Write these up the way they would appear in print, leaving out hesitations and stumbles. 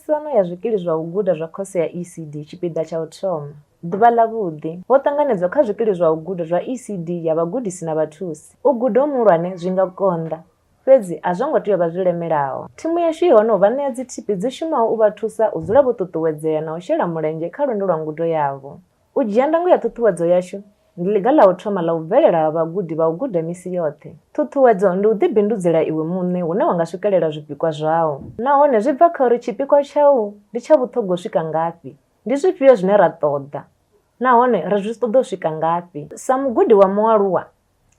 Miṱaṱisano ya zwikili zwa u guda zwa khoso ya ECD tshipiḓa tsha u thoma. Ḓuvha ḽa vhuḓi ho ṱanganedzwa kha zwikili zwa u guda zwa ECD ya vhagudisi na vhathusi. U guda muhulwane zwi nga konḓa, fhedzi a zwo ngo tea u vha zwi lemelaho. Thimu yashu i hone u vha ṋea dzi thipi dzi shumaho u vha thusa u dzula vho ṱuṱuwedzea na u shela mulenzhe kha lwendo lwa ngudo yavho. U dzhia ndango ya ṱhuṱhuwedzo yashu ndi ḽiga ḽa u thoma ḽa u bvelela ha vhagudi vha u guda misi yoṱhe. Ṱhuṱhuwedzo ndi u ḓibindudzela iwe muṋe hune wa nga swikelela zwipikwa zwau. Nahone zwi bva kha uri tshipikwa tshau ndi tsha vhuṱhogwa u swika ngafhi. Ndi zwifhio zwine ra ṱoḓa, nahone ri zwi ṱoḓa u swika ngafhi. Sa mugudi wa mualuwa,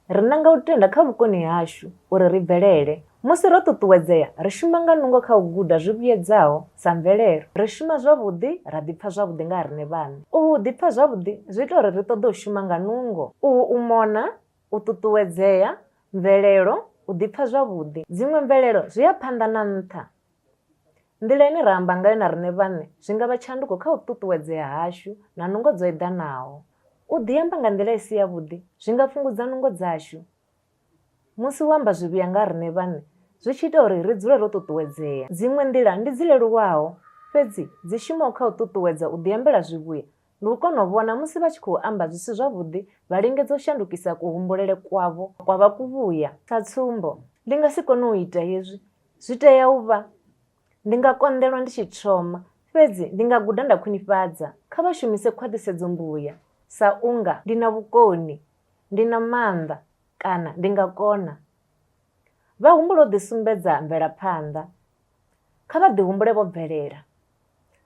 ri nanga u tenda kha vhukoni hashu uri ri bvelele. Musi ro ṱuṱuwedzea, ri shuma nga nungo kha u guda zwi vhuedzaho sa mvelelo. Ri shuma zwavhuḓi, ra ḓipfa zwavhuḓi nga riṋe vhaṋe. Uhu ḓipfa zwavhuḓi zwi ita uri ri ṱoḓe u shuma nga nungo. Uhu u mona, u ṱuṱuwedzea, mvelelo, u ḓipfa zwavhuḓi. Dziṅwe mvelelo zwi ya phanḓa na nṱha. Nḓila ine ra amba ngayo na riṋe vhaṋe zwi nga vha tshanduko kha u ṱuṱuwedzea hashu na nungo dzo eḓanaho. U ḓi amba nga nḓila i si yavhuḓi zwi nga fhungudza nungo dzashu. Musi u amba zwivhuya nga riṋe vhaṋe zwi tshi ita uri ri dzule ro ṱuṱuwedzea. Dziṅwe nḓila ndi dzi leluwaho, fhedzi dzi shumaho kha u ṱuṱuwedza u ḓi ambela zwivhuya ndi u kona u vhona musi vha tshi khou amba zwi si zwavhuḓi vha lingedza u shandukisa kuhumbulele kwavho kwa vha kuvhuya. Sa tsumbo, ndi nga si kone u ita hezwi, zwi tea u vha, ndi nga konḓelwa ndi tshi thoma, fhedzi ndi nga guda nda khwinifhadza. Kha vha shumise khwaṱhisedzo mbuya sa unga ndi na vhukoni, ndi na maanḓa kana ndi nga kona. Vha humbule u ḓisumbedza mvelaphanḓa. Kha vha ḓihumbule vho bvelela.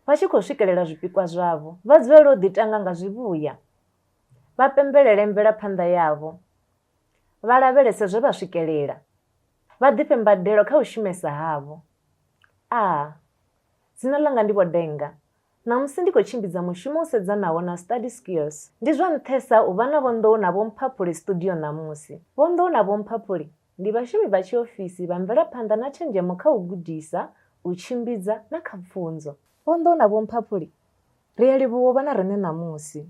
Vha tshi khou swikelela zwipikwa zwavho, vha dzulele u ḓitanga nga zwivhuya. Vha pembelele mvelaphanḓa yavho. Vha lavhelese zwe vha swikelela. Vha ḓifhe mbadelo kha u shumesa havho. Dzina ḽanga ndi Vho Denga. Namusi ndi khou tshimbidza mushumo u sedzanaho na study skills. Ndi zwa nṱhesa u vha na Vho Nḓou na Vho Mphaphuli studio ṋamusi. Vho Nḓou na Vho Mphaphuli ndi vhashumi vha tshiofisi vha mvelaphanḓa na tshenzhemo kha u gudisa, u tshimbidza na kha pfunzo. Vho Nḓou na Vho Mphaphuli, ri a livhuwa u vha na riṋe ṋamusi.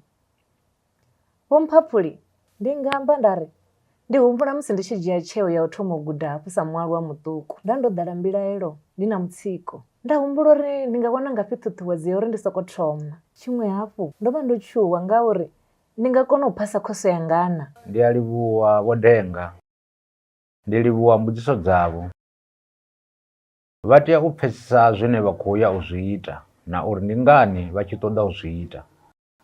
Vho Mphaphuli, ndi nga amba nda ri ndi humbula musi ndi tshi dzhia tsheo ya u thoma u guda hafhu sa mualuwa muṱuku. Nda ndo ḓala mbilaelo, ndi na mutsiko. Nda humbula uri ndi nga wana ngafhi ṱhuṱhuwedzo ya uri ndi soko thoma. Tshiṅwe hafhu ndo vha ndo tshuwa ngauri ndi nga kona u phasa khoso ya ngana. Ndi a livhuwa Vho Denga. Ndi livhuwa mbudziso dzavho. Vha tea u pfesesa zwine vha khou ya u zwi ita na uri ndi ngani vha tshi ṱoḓa u zwi ita.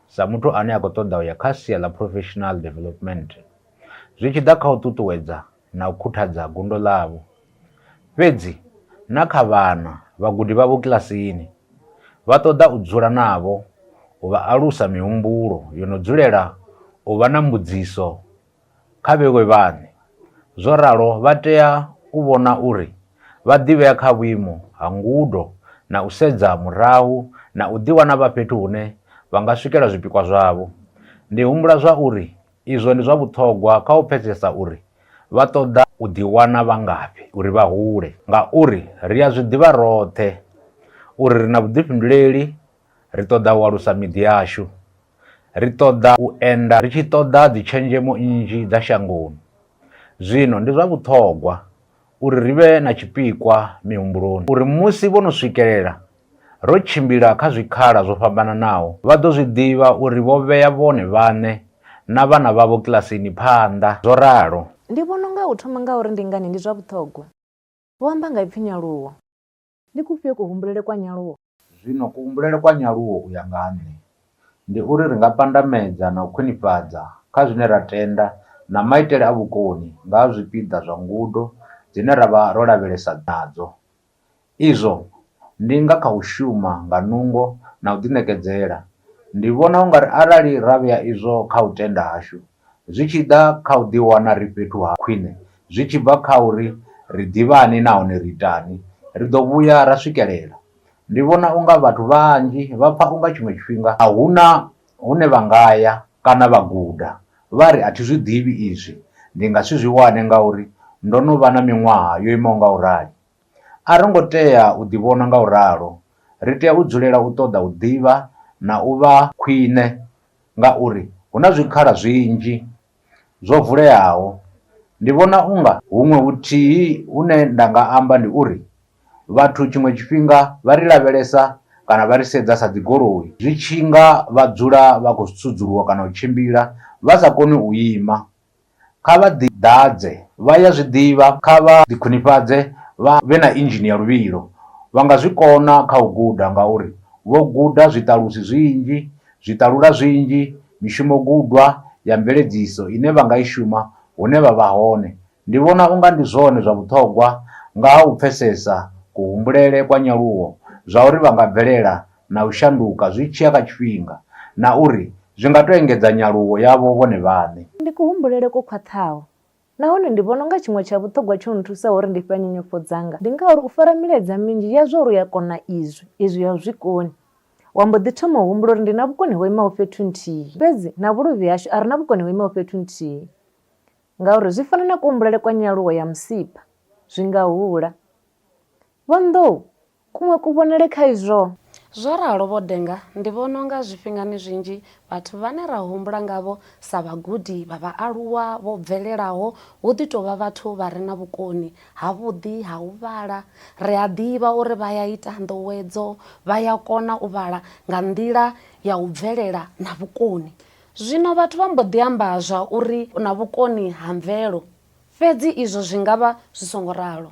Sa muthu ane a khou ṱoḓa u ya kha sia ḽa professional development, zwi tshi ḓa kha u ṱuṱuwedza na u khuthadza gundo ḽavho. Fhedzi na kha vhana vhagudi vhavho kilasini, vha ṱoḓa u dzula navho, u vha alusa mihumbulo yo no dzulela u vha na mbudziso kha vhewe vhaṋe. Zwo ralo vha tea u vhona uri vha ḓivhea kha vhuimo ha ngudo na u sedza murahu na u ḓiwana vha fhethu hune vha nga swikela zwipikwa zwavho. Ndi humbula zwa uri izwo ndi zwa vhuṱhogwa kha u pfesesa uri vha ṱoḓa u ḓiwana vha ngafhi uri vha hule, ngauri ri a zwi ḓivha roṱhe uri ri na vhuḓifhinduleli, ri ṱoḓa u alusa miḓi yashu, ri ṱoḓa u enda ri tshi ṱoḓa dzitshenzhemo nnzhi dza shangoni. Zwino ndi zwa vhuṱhogwa uri ri vhe na tshipikwa mihumbuloni uri musi vho no swikelela ro tshimbila kha zwikhala zwo fhambananaho, vha ḓo zwi ḓivha uri vho vhea vhone vhaṋe na vhana vhavho kilasini phanḓa. Zwo ralo, ndi vhona unga u thoma nga uri ndi ngani ndi zwa vhuṱhogwa. Vho amba nga ipfi nyaluwo. Ndi kufhio kuhumbulele kwa nyaluwo? Zwino kuhumbulele kwa nyaluwo u ya nga ha nṋe ndi uri ri nga pandamedza na u khwinifhadza kha zwine ra tenda na maitele a vhukoni nga ha zwipiḓa zwa ngudo dzine ra vha ro lavhelesa nadzo. Izwo ndi nga kha u shuma nga nungo na u ḓiṋekedzela. Ndi vhona ungari arali ra vhea izwo kha u tenda hashu, zwi tshi ḓa kha u ḓiwana ri fhethu ha khwine, zwi tshi bva kha uri ri ḓivhani nahone ri itani, ri ḓo vhuya ra swikelela. Ndi vhona unga vhathu vhanzhi vha pfa unga tshiṅwe tshifhinga a huna hune vha nga ya kana vha guda vha ri a thi zwi ḓivhi izwi, ndi nga si zwi wane ngauri ndo no vha na miṅwaha yo imaho nga u rali. A ro ngo tea u ḓivhona nga u ralo, ri tea u dzulela u ṱoḓa u ḓivha na u vha khwine ngauri hu na zwikhala zwinzhi zwo vuleaho. Ndi vhona unga huṅwe huthihi hune nda nga amba ndi uri vhathu tshiṅwe tshifhinga vha ri lavhelesa kana vha ri sedza sa dzigoloi, zwi tshi nga vha dzula vha khou sudzuluwa kana u tshimbila vha sa koni u ima. Kha vha ḓi ḓadze, vha ya zwi ḓivha, kha vha ḓi khwinifhadze, vha vhe na inzhini ya luvhilo. Vha nga zwi kona kha u guda ngauri vho guda zwiṱalusi zwinzhi, zwiṱalula zwinzhi, mishumo gudwa ya mveledziso ine vha nga i shuma hune vha vha hone. Ndi vhona unga ndi zwone zwa vhuṱhogwa nga ha u pfesesa kuhumbulele kwa nyaluwo zwa uri vha nga bvelela na u shanduka zwi tshiya kha tshifhinga, na uri zwi nga to engedza nyaluwo yavho vhone vhaṋe. Ndi kuhumbulele ko khwaṱhaho, nahone ndi vhona unga tshiṅwe tsha vhuṱhogwa tsho nthusa uri ndi fhe nyonyofho dzanga ndi ngauri u fara milaedza minzhi ya zwo uri ya kona izwi ya zwikoni, wa mbo ḓi thoma u humbula uri ndi na vhukoni ho imaho fhethu nthihi, fhedzi na vhuluvhi hashu a ri na vhukoni ho imaho fhethu nthihi, ngauri zwi fana na kuhumbulele kwa nyaluwo ya musipha zwi nga hula. Vho Nḓou, kuṅwe kuvhonele kha izwo? Zwo ralo Vho Denga, ndi vhona unga zwifhingani zwinzhi vhathu vhane ra humbula ngavho sa vhagudi vha vhaaluwa vho bvelelaho hu ḓi tovha vhathu vha re na vhukoni havhuḓi ha u vhala. Ri a ḓivha uri vha ya ita nḓowedzo, vha ya kona u vhala nga nḓila ya u bvelela na vhukoni. Zwino vhathu vha mbo ḓi amba zwa uri na vhukoni ha mvelo, fhedzi izwo zwi ngavha zwi songo ralo.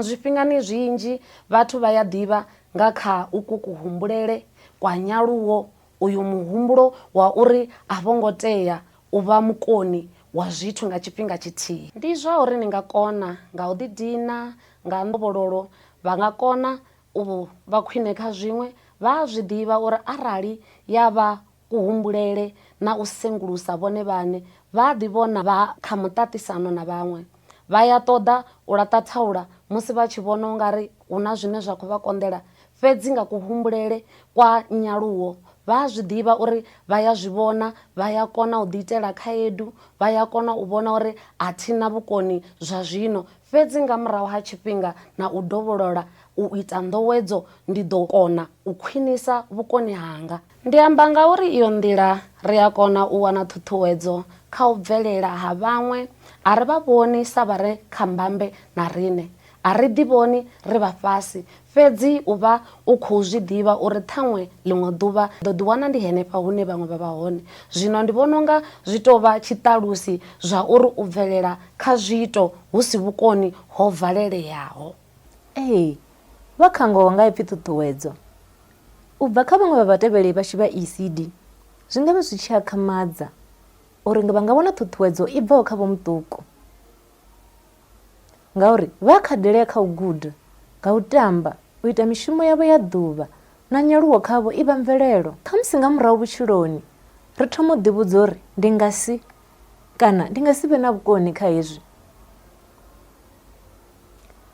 Zwifhingani zwinzhi vhathu vha ya ḓivha nga kha uku kuhumbulele kwa nyaluwo, uyu muhumbulo wa uri a vho ngo tea u vha mukoni wa zwithu nga tshifhinga tshithihi. Ndi zwa uri ni nga kona nga u ḓidina, nga nḓovhololo, vha nga kona u vha khwine kha zwiṅwe, vha zwi ḓivha uri arali ya vha kuhumbulele na u sengulusa vhone vhaṋe, vha ḓi vhona vha kha muṱaṱisano na vhaṅwe. Vha ya ṱoḓa u laṱa thaula musi vha tshi vhona u nga ri hu na zwine zwa khou vha konḓela, fhedzi nga kuhumbulele kwa nyaluwo vha zwi ḓivha uri vha ya zwi vhona, vha ya kona u ḓiitela khaedu, vha ya kona u vhona uri a thina vhukoni zwa zwino, fhedzi nga murahu ha tshifhinga na u dovholola u ita nḓowedzo ndi ḓo kona u khwinisa vhukoni hanga. Ndi amba nga uri iyo nḓila ri a kona u wana ṱhuṱhuwedzo kha u bvelela ha vhaṅwe, a ri vha vhoni sa vha re kha mbambe na riṋe, a ri ḓi vhoni ri vha fhasi, fhedzi u vha u khou zwi ḓivha uri ṱhaṅwe ḽiṅwe ḓuvha ḓo ḓi wana ndi henefha hune vhaṅwe vha vha hone. Zwino ndi vhona unga zwi tou vha tshiṱalusi zwa uri u bvelela kha zwiito hu si vhukoni ho valeleyaho. Vha kha ngoho nga ipfi ṱhuṱhuwedzo, u bva kha vhaṅwe vha vhatevheli vhashu vha ECD, zwi nga vha zwi tshi akhamadza uri vha nga wana ṱhuṱhuwedzo i bvaho kha vho muṱuku, ngauri vha khadelea kha u guda, nga u tamba, u ita mishumo yavho ya ḓuvha, na nyaluwo khavho i vha mvelelo. Khamusi nga murahu vhutshiloni ri thoma u ḓivhudza uri ndi nga si vhe na vhukoni kha hezwi.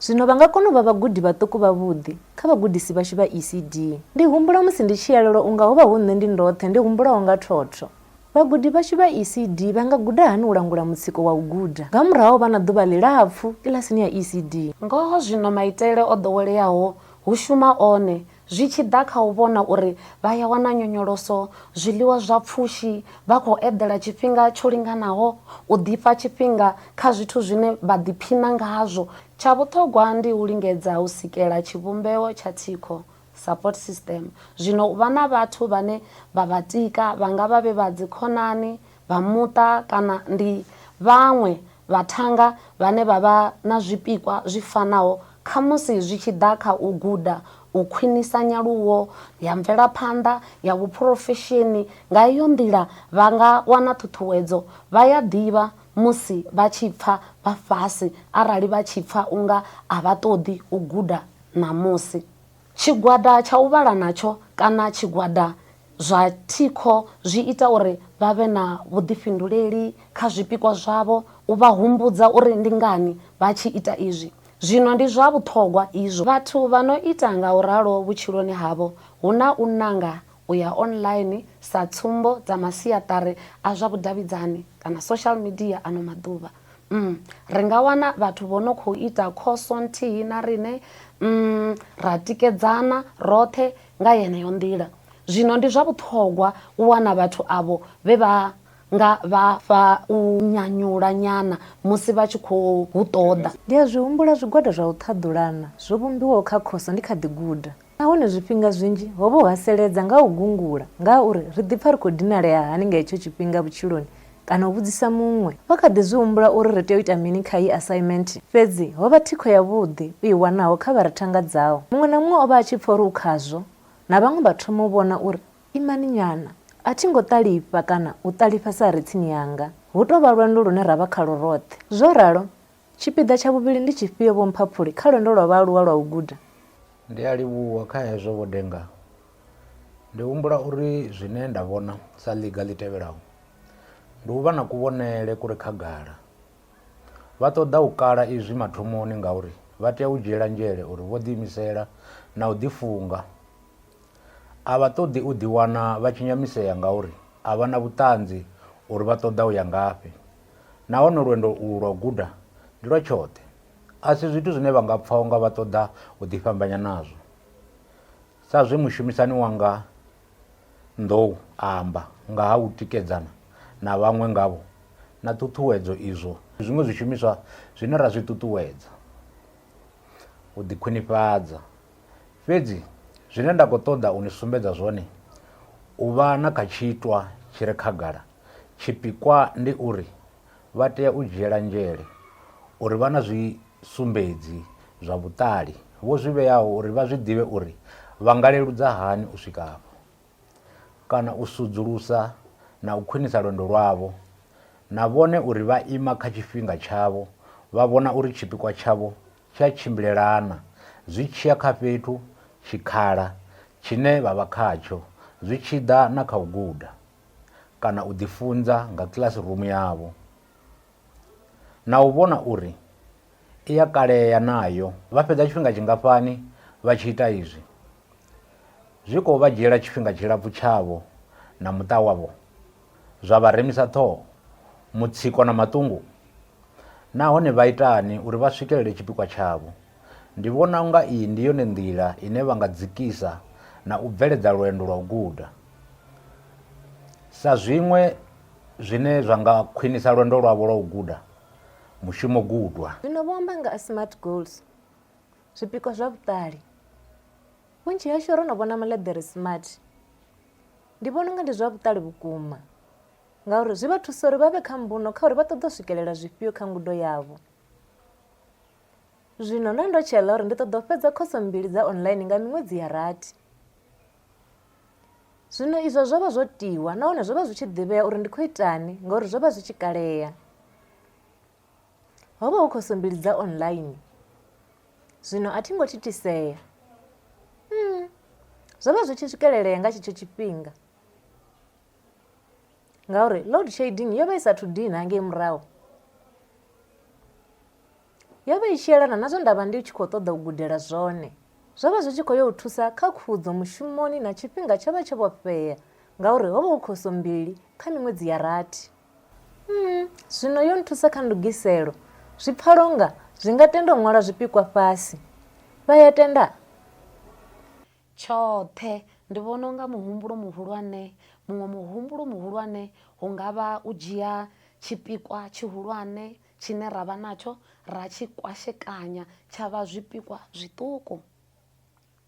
Zwino vha nga kona u vha vhagudi vhaṱuku vhavhuḓi kha vhagudisi vhashu vha ECD. Ndi humbula musi ndi tshi yalelwa unga ho vha hu nṋe ndi ndoṱhe ndi humbulaho nga thotho. Vhagudi vhashu vha ECD vha nga guda hani u langula mutsiko wa u guda nga murahu vha na ḓuvha ḽilapfu kilasini ya ECD? Ngoho zwino maitele o ḓoweleaho hu shuma one zwi tshi ḓa kha u vhona uri vha ya wana nyonyoloso, zwiḽiwa zwa pfushi, vha khou eḓela tshifhinga tsho linganaho, u ḓifha tshifhinga kha zwithu zwine vha ḓiphina ngazwo. Tsha vhuṱhogwa ndi u lingedza u sikela tshivhumbeo tsha thikho, support system. Zwino u vha na vhathu vhane vha vha tika, vha nga vha vhe vha dzikhonani, vha muṱa, kana ndi vhaṅwe vhathanga vhane vha vha na zwipikwa zwi fanaho kha musi zwi tshi ḓa kha u guda, u khwinisa nyaluwo ya mvelaphanḓa ya vhuprofesheni. Nga iyo nḓila vha nga wana ṱhuṱhuwedzo, vha ya ḓivha musi vha tshi pfa vha fhasi, arali vha tshi pfa unga a vha ṱoḓi u guda ṋamusi. Tshigwada tsha u vhala natsho kana tshigwada zwa thikho zwi ita uri vha vhe na vhuḓifhinduleli kha zwipikwa zwavho, u vha humbudza uri ndi ngani vha tshi ita izwi. Zwino ndi zwa vhuṱhogwa izwo. Vhathu vha no ita nga u ralo vhutshiloni havho hu na u ṋanga u ya online sa tsumbo dza masiaṱari a zwa vhudavhidzani kana social media ano maḓuvha. Ri nga wana vhathu vho no khou ita khoso nthihi na riṋe, ra tikedzana roṱhe nga yeneyo nḓila. Zwino ndi zwa vhuṱhogwa u wana vhathu avho vhe vha nga vha fha u nyanyula nyana musi vha tshi khou ṱoḓa. Ndi a zwi humbula zwigwada zwa u ṱhaḓulana zwo vhumbiwaho kha khoso ndi kha ḓi guda, nahone zwifhinga zwinzhi ho vha haseledza nga u gungula ngauri ri ḓi pfha ri khou dinalea hani nga hetsho tshifhinga vhutshiloni kana u vhudzisa muṅwe vha kha ḓi zwi humbula uri ri tea u ita mini kha iyi assignment. Fhedzi ho vha thikho yavhuḓi u i wanaho kha vharatanga dzao. Muṅwe na muṅwe o vha a tshi pfha uri u khazwo, na vhaṅwe vha thoma u vhona uri imani nyana a thi ngo ṱalifha kana u ṱalifha sa ri tsini yanga, hu tou vha lwendo lune ra vha khalo roṱhe. Zwo ralo, tshipiḓa tsha vhuvhili ndi tshifhio Vho Mphaphuli kha lwendo lwa vhaaluwa lwa u guda? Ndi a livhuwa kha hezwo Vho Denga. Ndi humbula uri zwine nda vhona sa ḽiga ḽi tevhelaho ndi u vha na kuvhonele kure khagala. Vha ṱoḓa u kala izwi mathomoni ngauri vha tea u dzhiela nzhele uri vho ḓiimisela na u ḓifunga. A vha ṱoḓi u ḓiwana vha tshi nyamisea ngauri a vha na vhuṱanzi uri vha ṱoḓa u ya ngafhi. Nahone lwendo u lwa u guda ndi lwa tshoṱhe, a si zwithu zwine vha nga pfha unga vha ṱoḓa u ḓifhambanya nazwo. Sa zwe mushumisani wanga Nḓou amba nga ha u tikedzana na vhaṅwe ngavho na ṱhuṱhuwedzo, izwo zwiṅwe zwishumiswa zwine ra zwi ṱuṱuwedza u ḓikhwinifhadza. Fhedzi zwine nda khou ṱoḓa u ni sumbedza zwone, u vha na kha tshitwa tshi re khagala. Tshipikwa ndi uri vha tea u dzhiela nzhele uri vha na zwisumbedzi zwa vhuṱali vho zwi vheaho uri vha zwi ḓivhe uri vha nga leludza hani u swika afho, kana u sudzulusa na u khwinisa lwendo lwavho, na vhone uri vha ima kha tshifhinga tshavho, vha vhona uri tshipikwa tshavho tshi a tshimbilelana zwi tshiya kha fhethu tshikhala tshine vha vha khatsho, zwi tshi ḓa na kha u guda kana u ḓifunza nga classroom yavho, na u vhona uri i ya kalea nayo. Vha fhedza tshifhinga tshingafhani vha tshi ita izwi? Zwi khou vha dzhiela tshifhinga tshilapfu tshavho na muṱa wavho, zwa vha remisa ṱhoho, mutsiko na maṱungu, nahone vha itani uri vha swikelele tshipikwa tshavho? Ndi vhona unga iyi ndi yone nḓila ine vha nga dzikisa na u bveledza lwendo lwa u guda. Sa zwiṅwe zwine zwa nga khwinisa lwendo lwavho lwa u guda, mushumo gudwa. Zwino vho amba nga smart goals, zwipikwa zwa vhuṱali. Vhunzhi hashu ro no vhona maḽeḓere smart. Ndi vhona unga ndi zwa vhuṱali vhukuma ngauri zwi vha thusa uri vha vhe kha mbuno kha uri vha ṱoḓa u swikelela zwifhio kha ngudo yavho. Zwino nda ndo tshela uri ndi ṱoḓa u fhedza khoso 2 dza online nga miṅwedzi ya 6. Zwino izwo zwo vha zwo tiwa nahone zwo vha zwi tshi ḓivhea uri ndi khou itani ngauri zwo vha zwi tshi kalea. Ho vha hu khoso 2 dza online. Zwino a thi ngo thithisea. Zwo vha zwi tshi swikelelea nga tshetsho tshifhinga ngauri load shedding yo vha i sathu dina hangei murahu. Yo vha i tshi yelana na zwe nda vha ndi tshi khou ṱoḓa u gudela zwone. Zwo vha zwi tshi khou yo u thusa kha khudzo mushumoni na tshifhinga tsho vha tsho vhofhea ngauri ho vha hu khoso 2 kha miṅwedzi ya 6. Zwino yo nthusa kha ndugiselo. Zwi pfhala unga zwi nga tenda u ṅwala zwipikwa fhasi. Vha ya tenda? Tshoṱhe ndi vhona unga muhumbulo muhulwane, muṅwe muhumbulo muhulwane hu nga vha u dzhia tshipikwa tshihulwane tshine ra vha natsho ra tshi kwashekanya tsha vha zwipikwa zwiṱuku.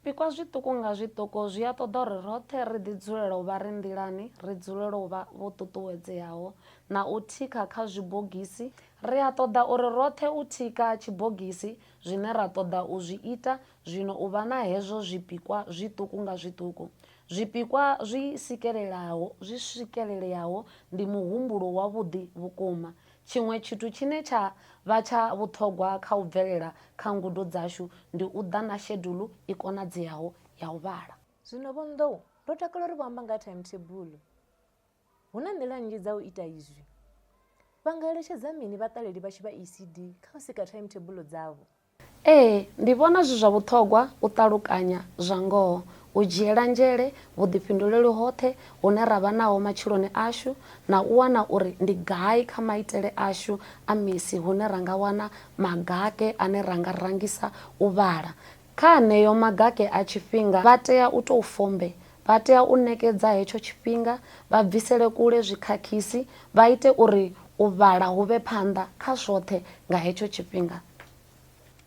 Pikwa zwiṱuku nga zwiṱuku zwi a ṱoḓa uri roṱhe ri ḓi dzulela u vha ri nḓilani, ri dzulele u vha vho ṱuṱuwedzeaho na u thikha kha zwibogisi. Ri a ṱoḓa uri roṱhe u thikha tshibogisi zwine ra ṱoḓa u zwi ita. Zwino u vha na hezwo zwipikwa zwiṱuku nga zwiṱuku, zwipikwa zwi swikeleleaho ndi muhumbulo wavhuḓi vhukuma. Tshiṅwe tshithu tshine tsha vha tsha vhuṱhogwa kha u bvelela kha ngudo dzashu ndi u ḓa na shedulu i konadzeaho ya u vhala. Zwino vho Nḓou, ndo takala uri vho amba nga timetable. Hu na nḓila nnzhi dza u ita izwi. Vha nga eletshedza mini vhaṱaleli vhashu vha ECD kha u sika timetable dzavho? Ndi vhona zwi zwa vhuṱhogwa u ṱalukanya zwa ngoho, u dzhiela nzhele vhuḓifhinduleli hoṱhe hune ra vha naho matshiloni ashu na u wana uri ndi gai kha maitele ashu a misi hune ra nga wana magake ane ra nga rangisa u vhala. Kha haneyo magake a tshifhinga vha tea u tou fombe vha tea u ṋekedza hetsho tshifhinga, vha bvisele kule zwikhakhisi, vha ite uri u vhala hu vhe phanḓa kha zwoṱhe nga hetsho tshifhinga.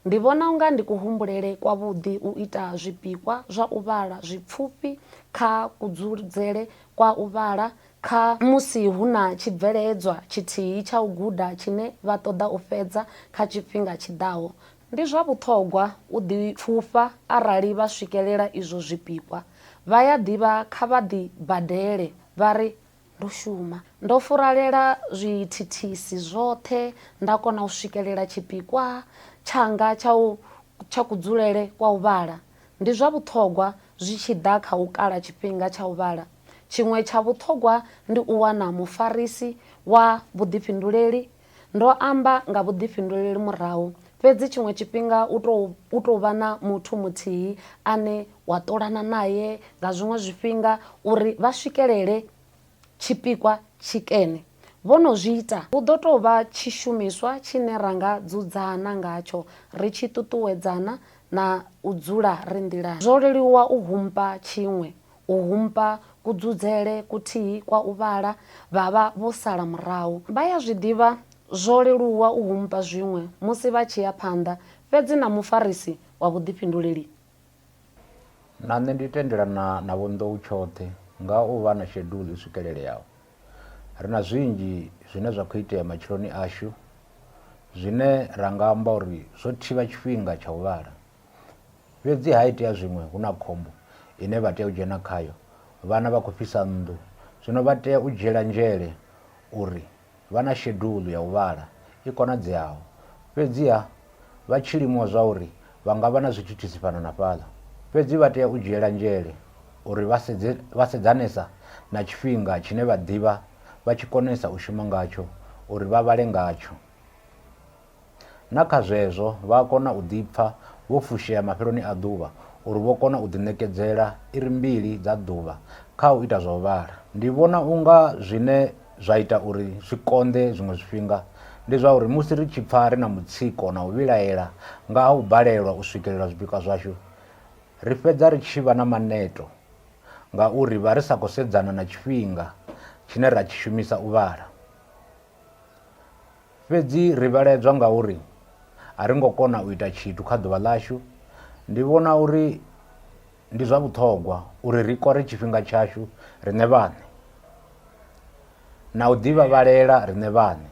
Ndi vhona unga ndi kuhumbulele kwavhuḓi u ita zwipikwa zwa u vhala zwipfufhi kha kudzudzele kwa u vhala kha musi hu na tshibveledzwa tshithihi tsha u guda tshine vha ṱoḓa u fhedza kha tshifhinga tshiḓaho. Ndi zwa vhuṱhogwa u ḓi pfufha arali vha swikelela izwo zwipikwa. Vha ya ḓivha kha vha ḓi badele vha ri ndo shuma, ndo furalela zwithithisi zwoṱhe, nda kona u swikelela tshipikwa tshanga tsha kudzulele kwa u vhala. Ndi zwa vhuṱhogwa zwi tshi ḓa kha u kala tshifhinga tsha u vhala. Tshiṅwe tsha vhuṱhogwa ndi u wana mufarisi wa vhuḓifhinduleli. Ndo amba nga vhuḓifhinduleli murahu, fhedzi tshiṅwe tshifhinga u tou vha na muthu muthihi ane wa ṱolana naye nga zwiṅwe zwifhinga uri vha swikelele tshipikwa tshikene. Vho no zwi ita, hu ḓo tou vha tshishumiswa tshine ra nga dzudzana ngatsho ri tshi ṱuṱuwedzana na u dzula ri nḓilani. Zwo leluwa u humpa tshiṅwe, u humpa kudzudzele kuthihi kwa u vhala, vha vha vho sala murahu. Vha ya zwi ḓivha zwo leluwa u humpa zwiṅwe musi vha tshi ya phanḓa, fhedzi na mufarisi wa vhuḓifhinduleli. Na nṋe ndi tendelana na Vho Nḓou tshoṱhe nga u vha na shedulu i swikeleleaho. Ri na zwinzhi zwine zwa khou itea matshiloni ashu zwine ra nga amba uri zwo thivha tshifhinga tsha u vhala. Fhedzi ha itea zwiṅwe hu na khombo ine vha tea u dzhena khayo. Vhana vha khou fhisa nnḓu, zwino vha tea u dzhiela nzhele uri vha na shedulu ya u vhala i konadzeaho. Fhedziha vha tshi limiwa zwa uri vha nga vha na zwithithisi fhano na fhaḽa. Fhedzi vha tea u dzhiela nzhele uri vha sedzanesa na tshifhinga tshine vha ḓivha vha tshi konesa u shuma ngatsho uri vha vhale ngatsho. Na kha zwezwo vha a kona u ḓipfha vho fushea mafheloni a ḓuvha uri vho kona u ḓiṋekedzela iri 2 dza ḓuvha kha u ita zwa u vhala. Ndi vhona unga zwine zwa ita uri zwi konḓe zwiṅwe zwifhinga ndi zwa uri musi ri tshi pfha ri na mutsiko na u vhilaela nga ha u balelwa u swikelela zwipikwa zwashu, ri fhedza ri tshi vha na maneto ngauri vha ri sa khou sedzana na tshifhinga tshine ra tshi shumisa u vhala. Fhedzi ri vhaledzwa ngauri a ri ngo kona u ita tshithu kha ḓuvha ḽashu. Ndi vhona uri ndi zwa vhuṱhogwa uri ri kore tshifhinga tshashu riṋe vhaṋe na u ḓivha vhalela riṋe vhaṋe.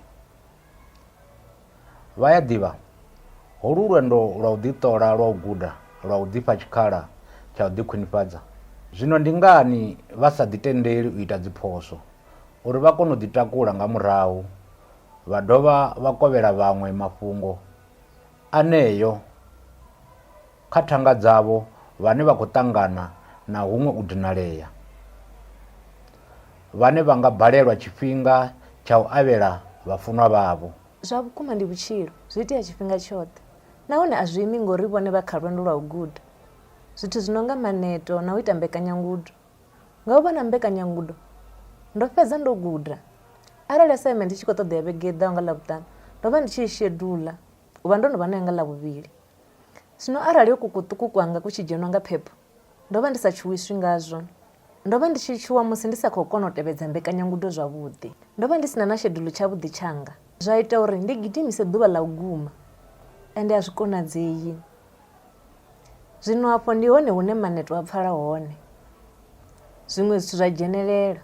Vha ya ḓivha holu lwendo lwa u ḓiṱola lwa u guda lwa u ḓifha tshikhala tsha u ḓikhwinifhadza. Zwino ndi ngani vha sa ḓitendeli u ita dziphoso uri vha kone u ḓitakula nga murahu, vha dovha vha kovhela vhaṅwe mafhungo aneyo kha thanga dzavho vhane vha khou ṱangana na huṅwe u dinalea, vhane vha nga balelwa tshifhinga tsha u avhela vhafunwa vhavho. Zwa vhukuma ndi vhutshilo, zwi itea tshifhinga tshoṱhe, nahone a zwi imi ngori vhone vha kha lwendo lwa u guda. Zwithu zwi no nga maneto na u ita mbekanyangudo. Nga u vha na mbekanyangudo ndo fhedza ndo guda. Arali assignment tshi khou ṱoḓa ya vhege ḓaho nga Ḽavhuṱanu, ndo vha ndi tshi shedula u vha ndo no vha nayo nga Ḽavhuvhili. Zwino arali kukuṱuku kwanga ku tshi dzhenwa nga phepho, ndo vha ndi sa tshuwiswi ngazwo. Ndo vha ndi tshi tshuwa musi ndi sa khou kona u tevhedza mbekanyangudo zwavhuḓi. Ndo vha ndi sina na shedulu tshavhuḓi tshanga, zwa ita uri ndi gidimise ḓuvha ḽa u guma, ende a zwi konadzei. Zwino afho ndi hone hune maneto a pfala hone, zwiṅwe zwithu zwa dzhenelela.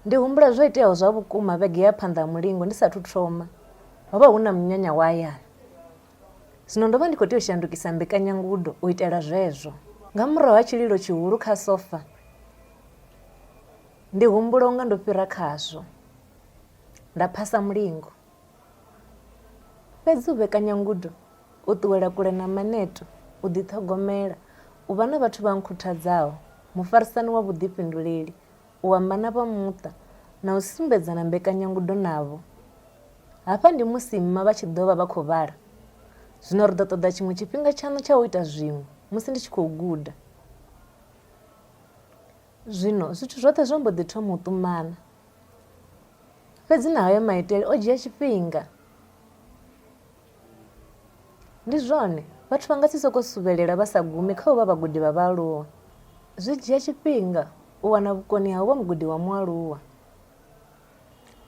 Ndi humbula zwo iteaho zwa vhukuma vhege ya phanḓa ha mulingo ndi sathu thoma, ho vha hu na munyanya wa hayani. Zwino ndo vha ndi khou tea u shandukisa mbekanyangudo u itela zwezwo. Nga murahu ha tshililo tshihulu kha sofa, ndi humbula unga ndo fhira khazwo, nda phasa mulingo. Fhedzi u vhekanyangudo, u ṱuwela kule na maneto, u ḓiṱhogomela, u vha na vhathu vha nkhuthadzaho, mufarisani wa vhuḓifhinduleli, u amba na vha muṱa na u sumbedzana mbekanyangudo navho. Hafha ndi musi mma vha tshi ḓo vha vha khou vhala. Zwino ri ḓo ṱoḓa tshiṅwe tshifhinga tshaṋu tsha u ita zwiṅwe musi ndi tshi khou guda. Zwino zwithu zwoṱhe zwo mbo ḓi thoma u ṱumana. Fhedzi na hayo maitele o dzhia tshifhinga. Ndi zwone, vhathu vha nga si sokou suvhelela vha sa gumi kha u vha vhagudi vha vhaaluwa. zwi dzhia tshifhinga u wana vhukoni ha uvha mugudi wa mualuwa.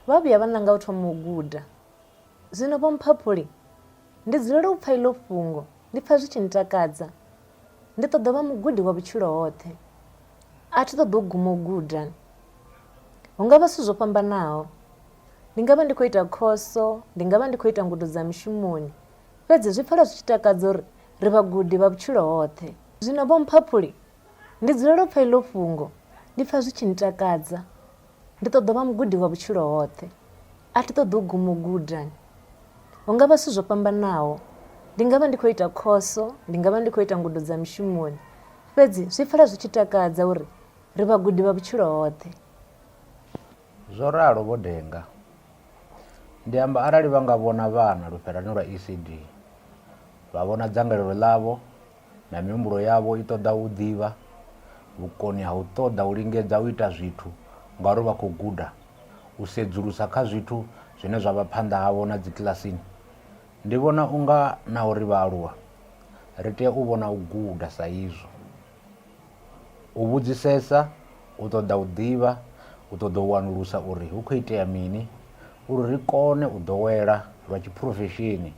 Vha vhuya vha ṋanga u thoma u guda. Zwino Vho Mphaphuli, ndi dzulela u pfha iḽo fhungo, ndi pfha zwi tshi ntakadza. Ndi ṱoḓa vha mugudi wa vhutshilo hoṱhe. A thi ṱoḓi u guma u guda. Hu nga vha zwithu zwo fhambanaho. Ndi nga vha ndi khou ita khoso, ndi nga vha ndi khou ita ngudo dza mishumoni. Fhedzi zwi pfhala zwi tshi takadza uri ri vhagudi vha vhutshilo hoṱhe. Zwino Vho Mphaphuli, ndi dzulela u pfha iḽo fhungo, ndi pfha zwi tshi ntakadza. Ndi ṱoḓa vha mugudi wa vhutshilo hoṱhe. A thi ṱoḓi u guma u guda. Hu nga vha zwithu zwo fhambanaho. Ndi nga vha ndi khou ita khoso, ndi nga vha ndi khou ita ngudo dza mishumoni. Fhedzi zwi pfhala zwi tshi takadza uri ri vhagudi vha vhutshilo hoṱhe. Zwo ralo Vho Denga. Ndi amba arali vha nga vhona vhana lufherani lwa ECD, vha vhona dzangalelo ḽavho na mihumbulo yavho i ṱoḓa u ḓivha, vhukoni ha u ṱoḓa u lingedza u ita zwithu ngauri vha khou guda, u sedzulusa kha zwithu zwine zwa vha phanḓa havho na dzikilasini. Ndi vhona unga na uri vhaaluwa ri tea u vhona u guda sa izwo. U vhudzisesa, u ṱoḓa u ḓivha, u ṱoḓa u wanulusa uri hu khou itea mini, uri ri kone u ḓowela lwa tshiphurofesheni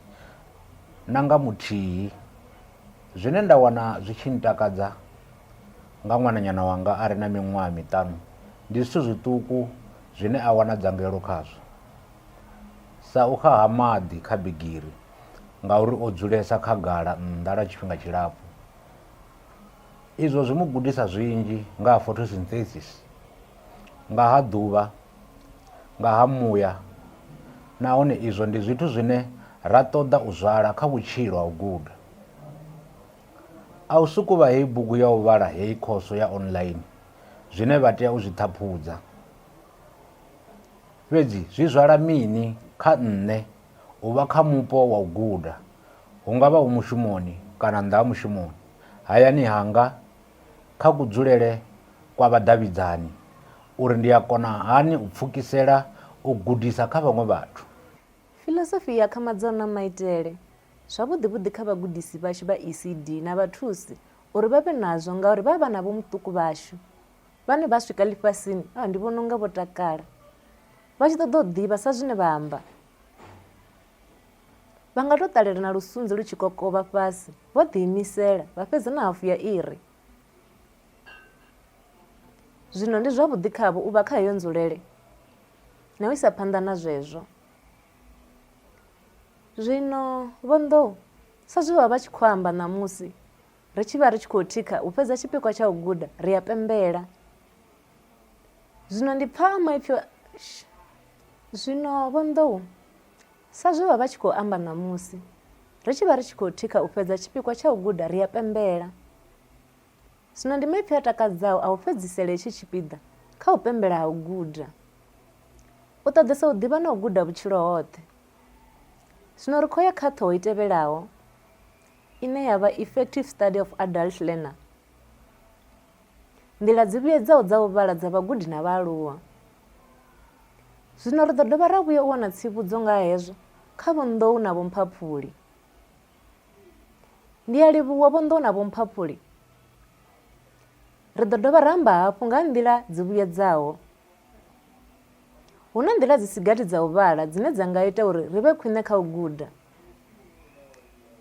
na nga muthihi. Zwine nda wana zwi tshi ntakadza nga ṅwananyana wanga a re na miṅwaha 5, ndi zwithu zwiṱuku zwine a wana dzangalelo khazwo, sa u xaha maḓi kha bigiri ngauri o dzulesa khagala nnḓa lwa tshifhinga tshilapfu. Izwo zwi mu gudisa zwinzhi nga ha photosynthesis, nga ha ḓuvha, nga ha muya, nahone izwo ndi zwithu zwine ra ṱoḓa u zwala kha vhutshilo ha u guda. A u sukuvha heyi bugu ya u vhala heyi khoso ya online zwine vha tea u zwi ṱhaphudza. Fhedzi zwi zwala mini kha nṋe u vha kha mupo wa u guda, hu nga vha hu mushumoni kana nnḓa ha mushumoni, hayani hanga, kha kudzulele kwa vhadavhidzani, uri ndi a kona hani u pfukisela u gudisa kha vhaṅwe vhathu. Filosofi ya khamadzano na maitele zwavhuḓi vhuḓi kha vhagudisi vhashu vha ECD na vhathusi uri vha vhe nazwo ngauri vha vha na vho muṱuku vhashu vhane vha swika ḽifhasini. Ndi vhona unga vho takala, vha tshi ṱoḓa u ḓivha sa zwine vha amba. Vha nga tou ṱalela na lusunzi lu tshi kokovha fhasi, vho ḓiimisela, vha fhedza na hafu ya iri. Zwino ndi zwavhuḓi khavho u vha kha heyo nzulele na u isa phanḓa na zwezwo. Zwino Vho Nḓou, sa zwe vha vha tshi khou amba ṋamusi, ri tshi vha ri tshi khou thikha u fhedza tshipikwa tsha u guda, ri a pembela. Zwino ndi pfha maipfi. Zwino Vho Nḓou, sa zwe vha vha tshi khou amba ṋamusi, ri tshi vha ri tshi khou thikha u fhedza tshipikwa tsha u guda, ri a pembela. Zwino ndi maipfi a takadzaho a u fhedzisela hetshi tshipiḓa kha u pembela ha u guda, u ṱoḓesa u ḓivha na u guda vhutshilo hoṱhe. Zwino ri khou ya kha ṱhoho i tevhelaho ine ya vha effective study of adult learner, nḓila dzi vhuedzaho dza u vhala dza vhagudi na vhaaluwa. Zwino ri ḓo dovha ra vhuya u wana tsivhudzo nga hezwo kha Vho Nḓou na Vho Mphaphuli. Ndi a livhuwa Vho Nḓou na Vho Mphaphuli. Ri ḓo dovha ra amba hafhu nga nḓila dzi vhuedzaho. Hu na nḓila dzi si gathi dza u vhala dzine dza nga ita uri ri vhe khwine kha u guda.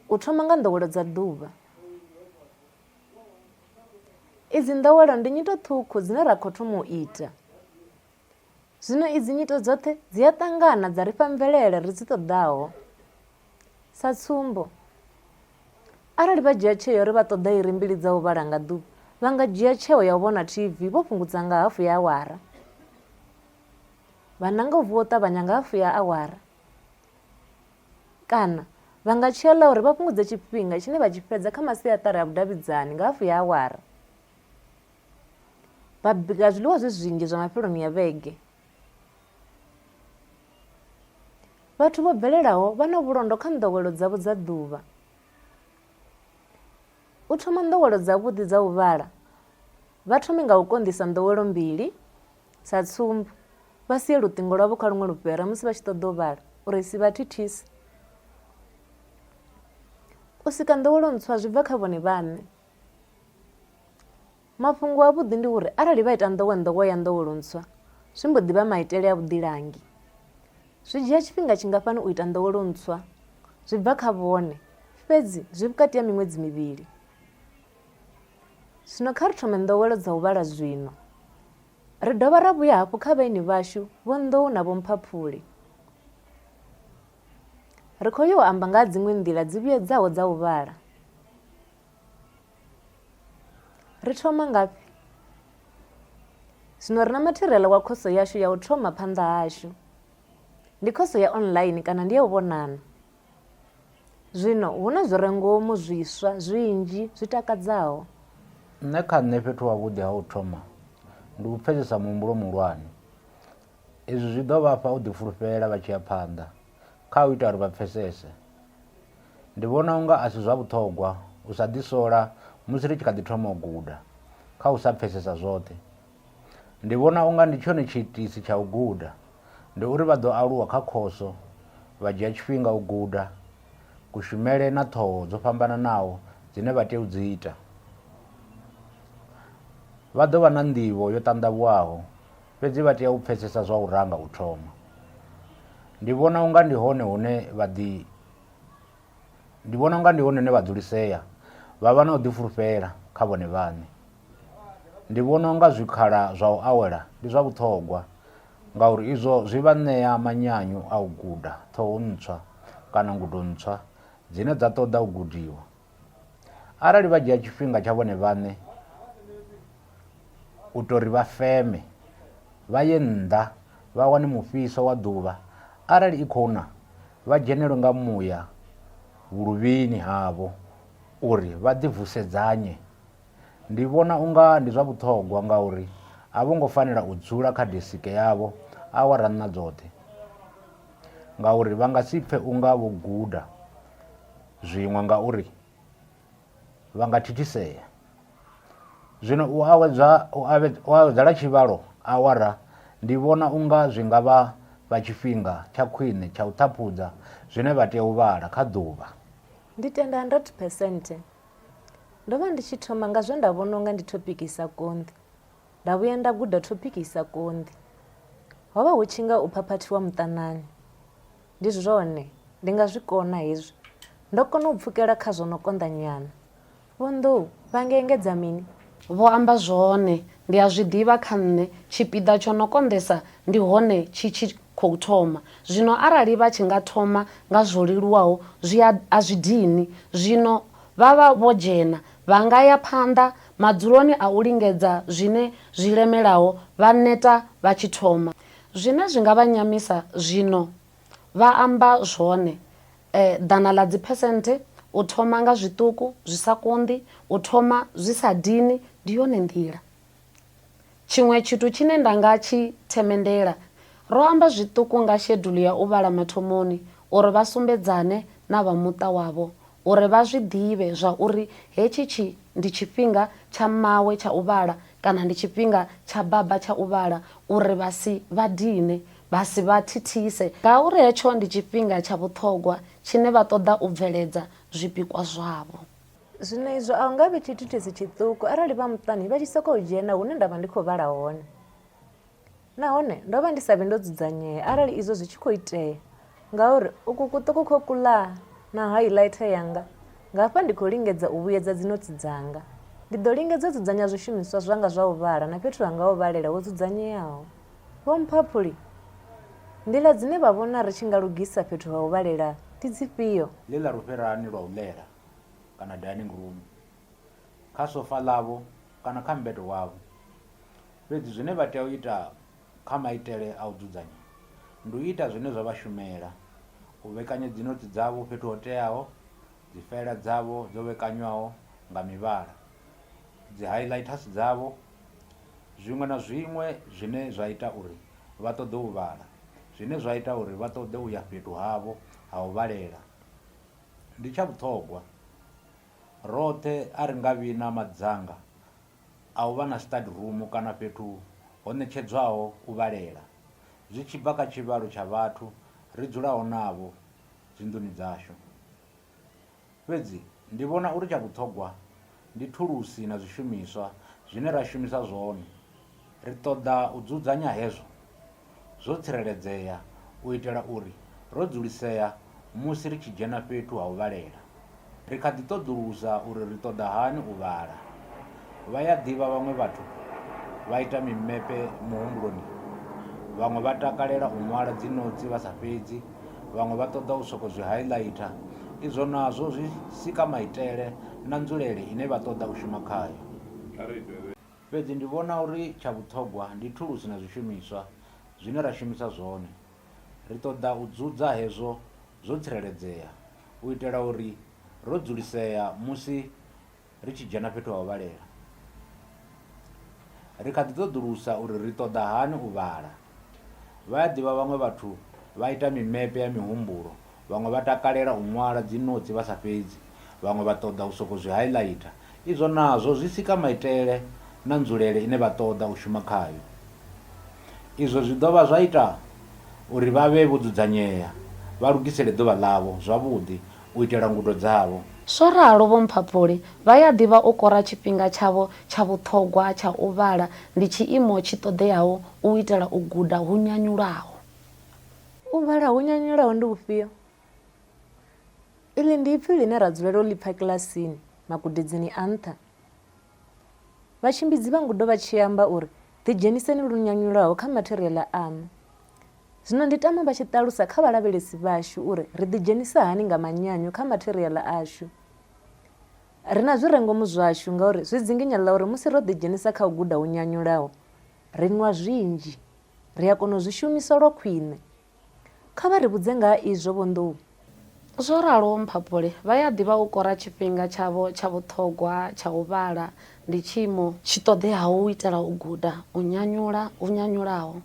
U thoma nga nḓowelo dza ḓuvha. Idzi nḓowelo ndi nyito ṱhukhu dzine ra khou thoma u ita. Zwino idzi nyito dzoṱhe dzi a ṱangana dza ri fha mvelele ri dzi ṱoḓaho. Sa tsumbo, arali vha dzhia tsheo uri vha ṱoḓa iri mbili dza u vhala nga ḓuvha, vha nga dzhia tsheo ya u vhona TV vho fhungudza nga hafu ya awara. Vha nanga u vuwa u ṱavhanya nga hafu ya awara. Kana vha nga tshea ḽa uri vha fhungudze tshifhinga tshine vha tshi fhedza kha masiaṱari a vhudavhidzani nga hafu ya awara. Vha bika zwiḽiwa zwi zwinzhi zwa mafheloni ya vhege. Vhathu vho bvelelaho vha na vhulondo kha nḓowelo dzavho dza ḓuvha. U thoma nḓowelo dzavhuḓi dza u vhala, vha thome nga u konḓisa nḓowelo mbili. Sa tsumbo, vha sie luṱingo lwavho kha luṅwe lufhera musi vha tshi ṱoḓa u vhala uri si vha thithise. U sika nḓowelo ntswa zwi bva kha vhone vhaṋe. mafhungo a vhuḓi ndi uri arali vha ita nḓowenḓowe ya nḓowelo ntswa zwi mbo ḓi vha maitele a vhuḓilangi. Zwi dzhia tshifhinga tshingafhani u ita nḓowelo ntswa zwi bva kha vhone, fhedzi zwi vhukati ha miṅwedzi mivhili. Zwino kha ri thome nḓowelo dza u vhala zwino. Ri dovha ra vhuya hafhu kha vhaeni vhashu Vho Nḓou na Vho Mphaphuli. Ri khou yo amba nga ha dziṅwe nḓila dzi vhuedzaho dza u vhala. Ri thoma ngafhi? Zwino ri na matheriaḽa wa khoso yashu ya u thoma phanḓa hashu. Ndi khoso ya online kana ndi ya u vhonana. Zwino hu na zwi re ngomu zwiswa zwinzhi zwi takadzaho. Nṋe kha nṋe fhethu wavhuḓi ha u thoma ndi u pfesesa muhumbulo muhulwane. Izwi zwi ḓo vha fha u ḓifulufhela vha tshi ya phanḓa kha u ita uri vha pfesese. Ndi vhona unga a si zwa vhuṱhogwa u sa ḓisola musi ri tshi kha ḓi thoma u guda kha u sa pfesesa zwoṱhe. Ndi vhona unga ndi tshone tshiitisi tsha u guda, ndi uri vha ḓo aluwa kha khoso vha dzhia tshifhinga u guda kushumele na ṱhoho dzo fhambananaho dzine vha tea u dzi ita. Vha ḓo vha na nḓivho yo ṱanḓavhuwaho, fhedzi vha tea u pfesesa zwa u ranga u thoma. Ndi vhona unga ndi hone hune vha dzulisea vha vha na u ḓifulufhela kha vhone vhaṋe. Ndi vhona unga zwikhala zwa u awela ndi zwa vhuṱhogwa ngauri izwo zwi vha ṋea manyanyu a u guda ṱhoho ntswa kana ngudo ntswa dzine dza ṱoḓa u gudiwa. Arali vha dzhia tshifhinga tsha vhone vhaṋe u tori vha feme, vha ye nnḓa, vha wane mufhiso wa ḓuvha, arali i khou na vha dzhenelwe nga muya vhuluvhini havho uri vha ḓivusedzanye. Ndi vhona unga ndi zwa vhuṱhogwa ngauri a vho ngo fanela u dzula kha desike yavho awara nṋa dzoṱhe, ngauri vha nga si pfe unga vho guda zwiṅwe ngauri vha nga thithisea. Zwino u awedzela tshivhalo awara ndi vhona unga zwi nga vha tshifhinga tsha khwine tsha u ṱhaphudza zwine vha tea u vhala kha ḓuvha. Ndi tenda 100%. Ndo vha ndi tshi thoma nga zwe nda vhona unga ndi thopiki i sa konḓi. Nda vhuya nda guda thopiki i sa konḓi. Ho vha hu tshi nga u phaphathiwa muṱanani. Ndi zwone, ndi nga zwi kona hezwi. Ndo kona u pfukela kha zwo no konḓa nyana. Vho Nḓou, vha nga engedza mini? Vho amba zwone, ndi a zwi ḓivha kha nṋe tshipiḓa tsho no konḓesa ndi hone tshi khou thoma. Zwino arali vha tshi nga thoma nga zwo leluwaho a zwi dini. Zwino vha vha vho dzhena vha nga ya phanḓa madzuloni a u lingedza zwine zwi lemelaho vha neta vha tshi thoma. Zwine zwi nga vha nyamisa zwino vha amba zwone, ḓana ḽa dziphesenthe u thoma nga zwiṱuku zwi sa konḓi, u thoma zwi sa dini, ndi yone nḓila. Tshiṅwe tshithu tshine nda nga tshi themendela, ro amba zwiṱuku nga shedulu ya u vhala mathomoni uri vha sumbedzane na vha muṱa wavho uri vha zwi ḓivhe zwa uri hetshi ndi tshifhinga tsha mawe tsha u vhala kana ndi tshifhinga tsha baba tsha u vhala, uri vha si vha dine, vha si vha thithise, ngauri hetsho ndi tshifhinga tsha vhuṱhogwa tshine vha ṱoḓa u bveledza zwipikwa zwavho. Zwino izwo a nga vhi tshithithisi tshiṱuku arali vha muṱani vha tshi sokou dzhena hune nda vha ndi khou vhala hone. Nahone ndo vha ndi sa vhe ndo dzudzanyea arali izwo zwi tshi khou itea, ngauri uku kuṱuku kho kula na highlighter yanga ngafha ndi khou lingedza u vhuyedza dzinotsi dzanga. Ndi ḓo lingedza u dzudzanya zwishumiswa zwanga zwa u vhala na fhethu hanga ho vhalela ho dzudzanyeaho. Vho Mphaphuli, nḓila dzine vha vhona ri tshi nga lugisa fhethu ha u vhalela ndi dzifhio? Ḽiḽa rufherani lwa u ḽela kana dining room, kha sofa ḽavho kana kha mbedo wavho. Fhedzi zwine vha tea u ita kha maitele a u dzudzanya ndi u ita zwine zwa vha shumela, u vhekanya dzinotsi dzavho fhethu ho teaho, dzi faila dzavho dzo vhekanywaho nga mivhala, dzi highlighters dzavho, zwiṅwe na zwiṅwe zwine zwa ita uri vha ṱoḓe u vhala, zwine zwa ita uri vha ṱoḓe u ya fhethu havho ha u vhalela. Ndi tsha vhuṱhogwa, roṱhe a ri nga vhi na madzanga a u vha na study room kana fhethu ho ṋetshedzwaho u vhalela, zwi tshi bva kha tshivhalo tsha vhathu ri dzulaho navho dzinḓuni dzashu. Fhedzi ndi vhona uri tsha vhuṱhogwa ndi thulusi na zwishumiswa zwine ra shumisa zwone. Ri ṱoḓa u dzudzanya hezwo zwo tsireledzea u itela uri ro dzulisea musi ri tshi dzhena fhethu ha u vhalela. Ri kha ḓi ṱoḓulusa uri ri ṱoḓa hani u vhala. Vha ya ḓivha vhaṅwe vhathu vha ita mimepe muhumbuloni, vhaṅwe vha takalela u ṅwala dzi notsi vha sa fhedzi, vhaṅwe vha ṱoḓa u sokou zwi highlighter. Izwo nazwo zwi sika maitele na nzulele ine vha ṱoḓa u shuma khayo. Fhedzi ndi vhona uri tsha vhuṱhogwa ndi thulusi na zwishumiswa zwine ra shumisa zwone. Ri ṱoḓa u dzudza hezwo zwo tsireledzea u itela uri ro dzulisea musi ri tshi dzhena fhethu ha u vhalela. Ri kha ḓi ṱoḓulusa uri ri ṱoḓa hani u vhala. Vha ya ḓivha vhaṅwe vhathu vha ita mimepe ya mihumbulo, vhaṅwe vha takalela u ṅwala dzi notsi vha sa fhedzi, vhaṅwe vha ṱoḓa u sokou zwi highlighter. Izwo nazwo zwi sika maitele na nzulele ine vha ṱoḓa u shuma khayo. Izwo zwi dovha zwa ita uri vha vhe vho dzudzanyea, vha lugisele ḓuvha ḽavho zwavhuḓi u itela ngudo dzavho. Zwo ralo Vho Mphaphuli vha ya ḓivha u kora tshifhinga tshavho tsha vhuṱhogwa tsha u vhala ndi tshiimo tshi ṱoḓeaho u itela u guda hu nyanyulaho. U vhala hu nyanyulaho ndi ufhio? Iḽi ndi ipfhi ḽine ra dzulela u ḽipfha kilasini magudedzini a nṱha. Vhatshimbidzi vha ngudo vha tshi amba uri ḓidzheniseni lu nyanyulaho kha matheriaḽa aṋu. Zwino ndi tama vha tshi ṱalusa kha vhalavhelesi vhashu uri ri ḓidzhenisa hani nga manyanyu kha matheriaḽa ashu. Ri na zwi re ngomu zwashu ngauri zwi dzinginya ḽa uri musi ro ḓidzhenisa kha u guda hu nyanyulaho ri nwa zwinzhi, ri a kona u zwi shumisa lwa khwiṋe. Kha vha ri vhudze nga ha izwo Vho Nḓou. Zwo ralo Mphaphuli vha ya ḓivha u kora tshifhinga tshavho tsha vhuṱhogwa tsha u vhala ndi tshiimo tshi ṱoḓeaho u itela u guda u nyanyulaho.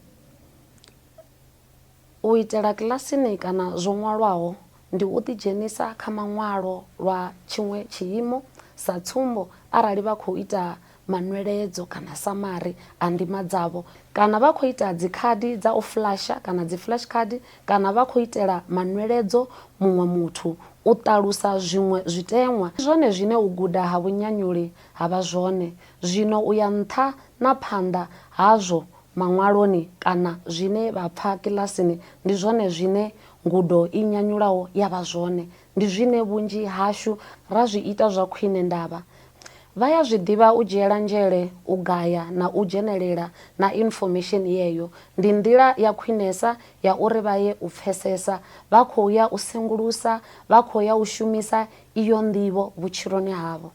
U itela kilasini kana zwo ṅwalwaho ndi u ḓidzhenisa kha maṅwalo lwa tshiṅwe tshiimo. Sa tsumbo, arali vha khou ita manweledzo kana samari a ndima dzavho, kana vha khou ita dzikhadi dza u flasha kana dzi flash card, kana vha khou itela manweledzo muṅwe muthu u ṱalusa zwiṅwe zwiteṅwa zwone zwine u guda ha vhunyanyuli ha vha zwone. Zwino u ya nṱha na phanḓa hazwo maṅwaloni kana zwine vha pfha kilasini ndi zwone zwine ngudo i nyanyulaho ya vha zwone. Ndi zwine vhunzhi hashu ra zwi ita zwa khwine ndavha. Vha ya zwi ḓivha u dzhiela nzhele, u gaya na u dzhenelela na information yeyo. Ndi nḓila ya khwinesa ya uri vha ye u pfesesa, vha khou ya u sengulusa, vha khou ya u shumisa iyo nḓivho vhutshiloni havho.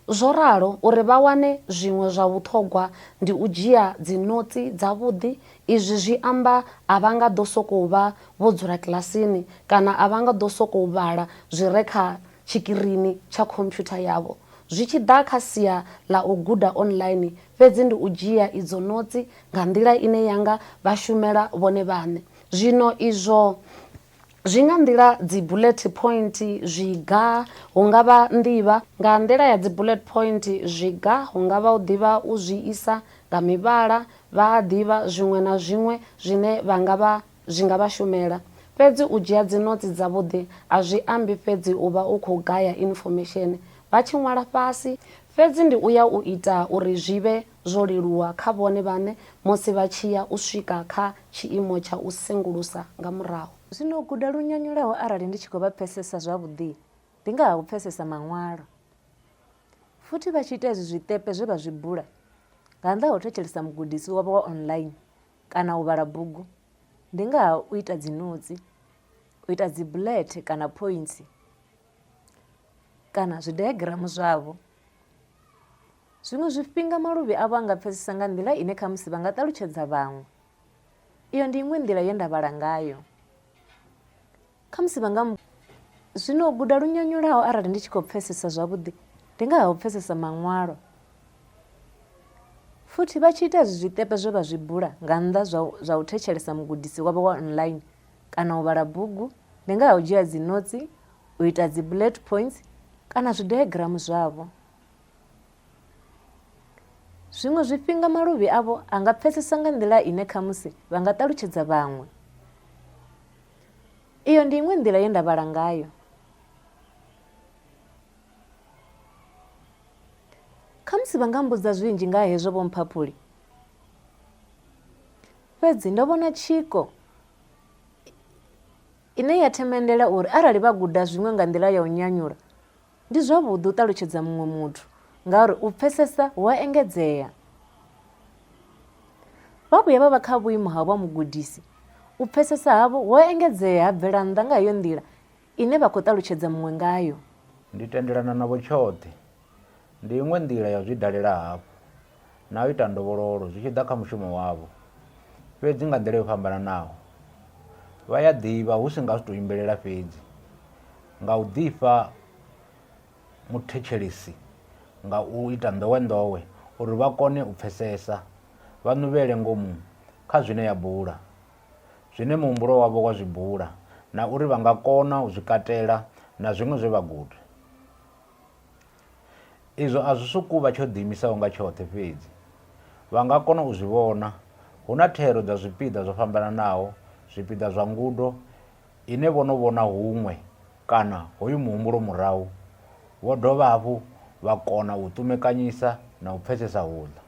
Zwo ralo uri vha wane zwiṅwe zwa vhuṱhogwa ndi u dzhia dzi notsi dzavhuḓi. Izwi zwi amba a vha nga ḓo sokou vha vho dzula kilasini kana a vha nga ḓo sokou vhala zwi re kha tshikirini tsha khompyutha yavho. Zwi tshi ḓa kha sia ḽa u guda online, fhedzi ndi u dzhia idzo notsi nga nḓila ine yanga vha shumela vhone vhaṋe. Zwino izwo zwi nga nḓila dzi bullet point, zwiga, hu nga vha nḓivha nga nḓila ya dzi bullet point, zwiga hu nga vha u ḓivha u zwi isa nga mivhala. Vha a ḓivha zwiṅwe na zwiṅwe zwine zwi nga vha shumela. Fhedzi u dzhia dzi notsi dzavhuḓi a zwi ambi fhedzi u vha u khou gaya information. Vha tshi ṅwala fhasi fhedzi ndi u ya u ita uri zwi vhe zwo leluwa kha vhone vhaṋe musi vha tshi ya u swika kha tshiimo tsha u sengulusa nga murahu. Zwino u guda lu nyanyulaho arali ndi tshi khou vha pfesesa zwavhuḓi ndi nga ha u pfesesa maṅwalo. Futhi vha tshi ita ezwi zwiṱepe zwe vha zwi bula nga nnḓa ha u thetshelesa mugudisi wavho wa online kana u vhala bugu, ndi nga ha u ita dzi notsi, u ita dzi bullet kana points kana zwidiagram zwavho. Zwiṅwe zwifhinga maluvhi avho a nga pfesesa nga nḓila ine khamusi vha nga ṱalutshedza vhaṅwe. Iyo ndi iṅwe nḓila ye nda vhala ngayo. Khamusi vha nga zwino u guda lu nyanyulaho arali ndi tshi khou pfesesa zwavhuḓi ndi nga ha u pfesesa maṅwalo. Futhi vha tshi ita zwiṱepe zwe vha zwi bula nga nnḓa zwa u thetshelesa mugudisi wavho wa online kana u vhala bugu, ndi nga ha u dzhia dzi notsi, u ita dzi bullet points kana zwidiagram zwavho. Zwiṅwe zwifhinga maluvhi avho a nga pfesesa nga nḓila ine khamusi vha nga ṱalutshedza vhaṅwe. Iyo ndi iṅwe nḓila ye nda vhala ngayo. Khamusi musi vha nga mbudza zwinzhi nga hezwo Vho Mphaphuli. Fhedzi ndo vhona tshiko ine ya themendela uri arali vha guda zwiṅwe nga nḓila ya u nyanyula ndi zwavhuḓi u ṱalutshedza muṅwe muthu ngauri u pfesesa hu a engedzea. Vha vhuya vha vha kha vhuimo ha vha mugudisi, u pfesesa havho hu a engedzea ha bvela nnḓa nga heyo nḓila ine vha khou ṱalutshedza muṅwe ngayo. Ndi tendelana navho tshoṱhe, ndi iṅwe nḓila ya zwi dalela hafhu na u ita ndovhololo zwi tshi ḓa kha mushumo wavho, fhedzi nga nḓila yo fhambananaho. Vha ya ḓivha hu si nga zwi tou imbelela fhedzi, nga u ḓifha muthetshelesi, nga u ita nḓowenḓowe uri vha kone u pfesesa, vha nuvhele ngomu kha zwine ya bula, zwine muhumbulo wavho wa zwi bula, na uri vha nga kona u zwi katela na zwiṅwe zwe vha guda. Izwo a zwi suku vha tsho ḓiimisaho nga tshoṱhe fhedzi, vha nga kona u zwi vhona hu na thero dza zwipiḓa zwo fhambananaho, zwipiḓa zwa ngudo ine vho no vhona huṅwe kana hoyu muhumbulo murahu, vho dovha hafhu vha kona u ṱumekanyisa na u pfesesa huḽa.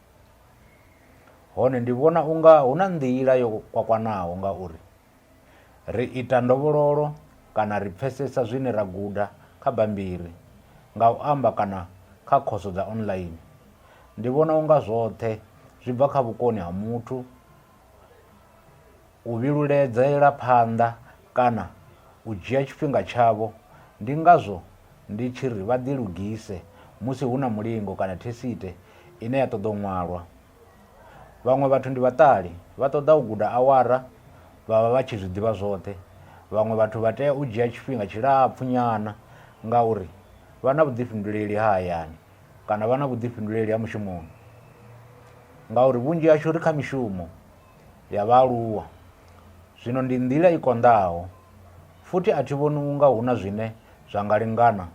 Hone ndi vhona unga hu na nḓila yo kwakwanaho ngauri ri ita ndovhololo kana ri pfesesa zwine ra guda kha bambiri nga u amba kana kha khoso dza online. Ndi vhona unga zwoṱhe zwi bva kha vhukoni ha muthu u vhiluledzela phanḓa kana u dzhia tshifhinga tshavho. Ndi ngazwo ndi tshi ri vha ḓilugise musi hu na mulingo kana thesite ine ya ṱoḓa u ṅwalwa. Vhaṅwe vhathu ndi vhaṱali, vha ṱoḓa u guda awara vha vha vha tshi zwi ḓivha zwoṱhe. Vhaṅwe vhathu vha tea u dzhia tshifhinga tshilapfu nyana ngauri vha na vhuḓifhinduleli ha hayani kana vha na vhuḓifhinduleli ha mushumoni, ngauri vhunzhi hashu ri kha mishumo ya vhaaluwa. Zwino ndi nḓila i konḓaho, futhi a thi vhoni unga hu na zwine zwa nga lingana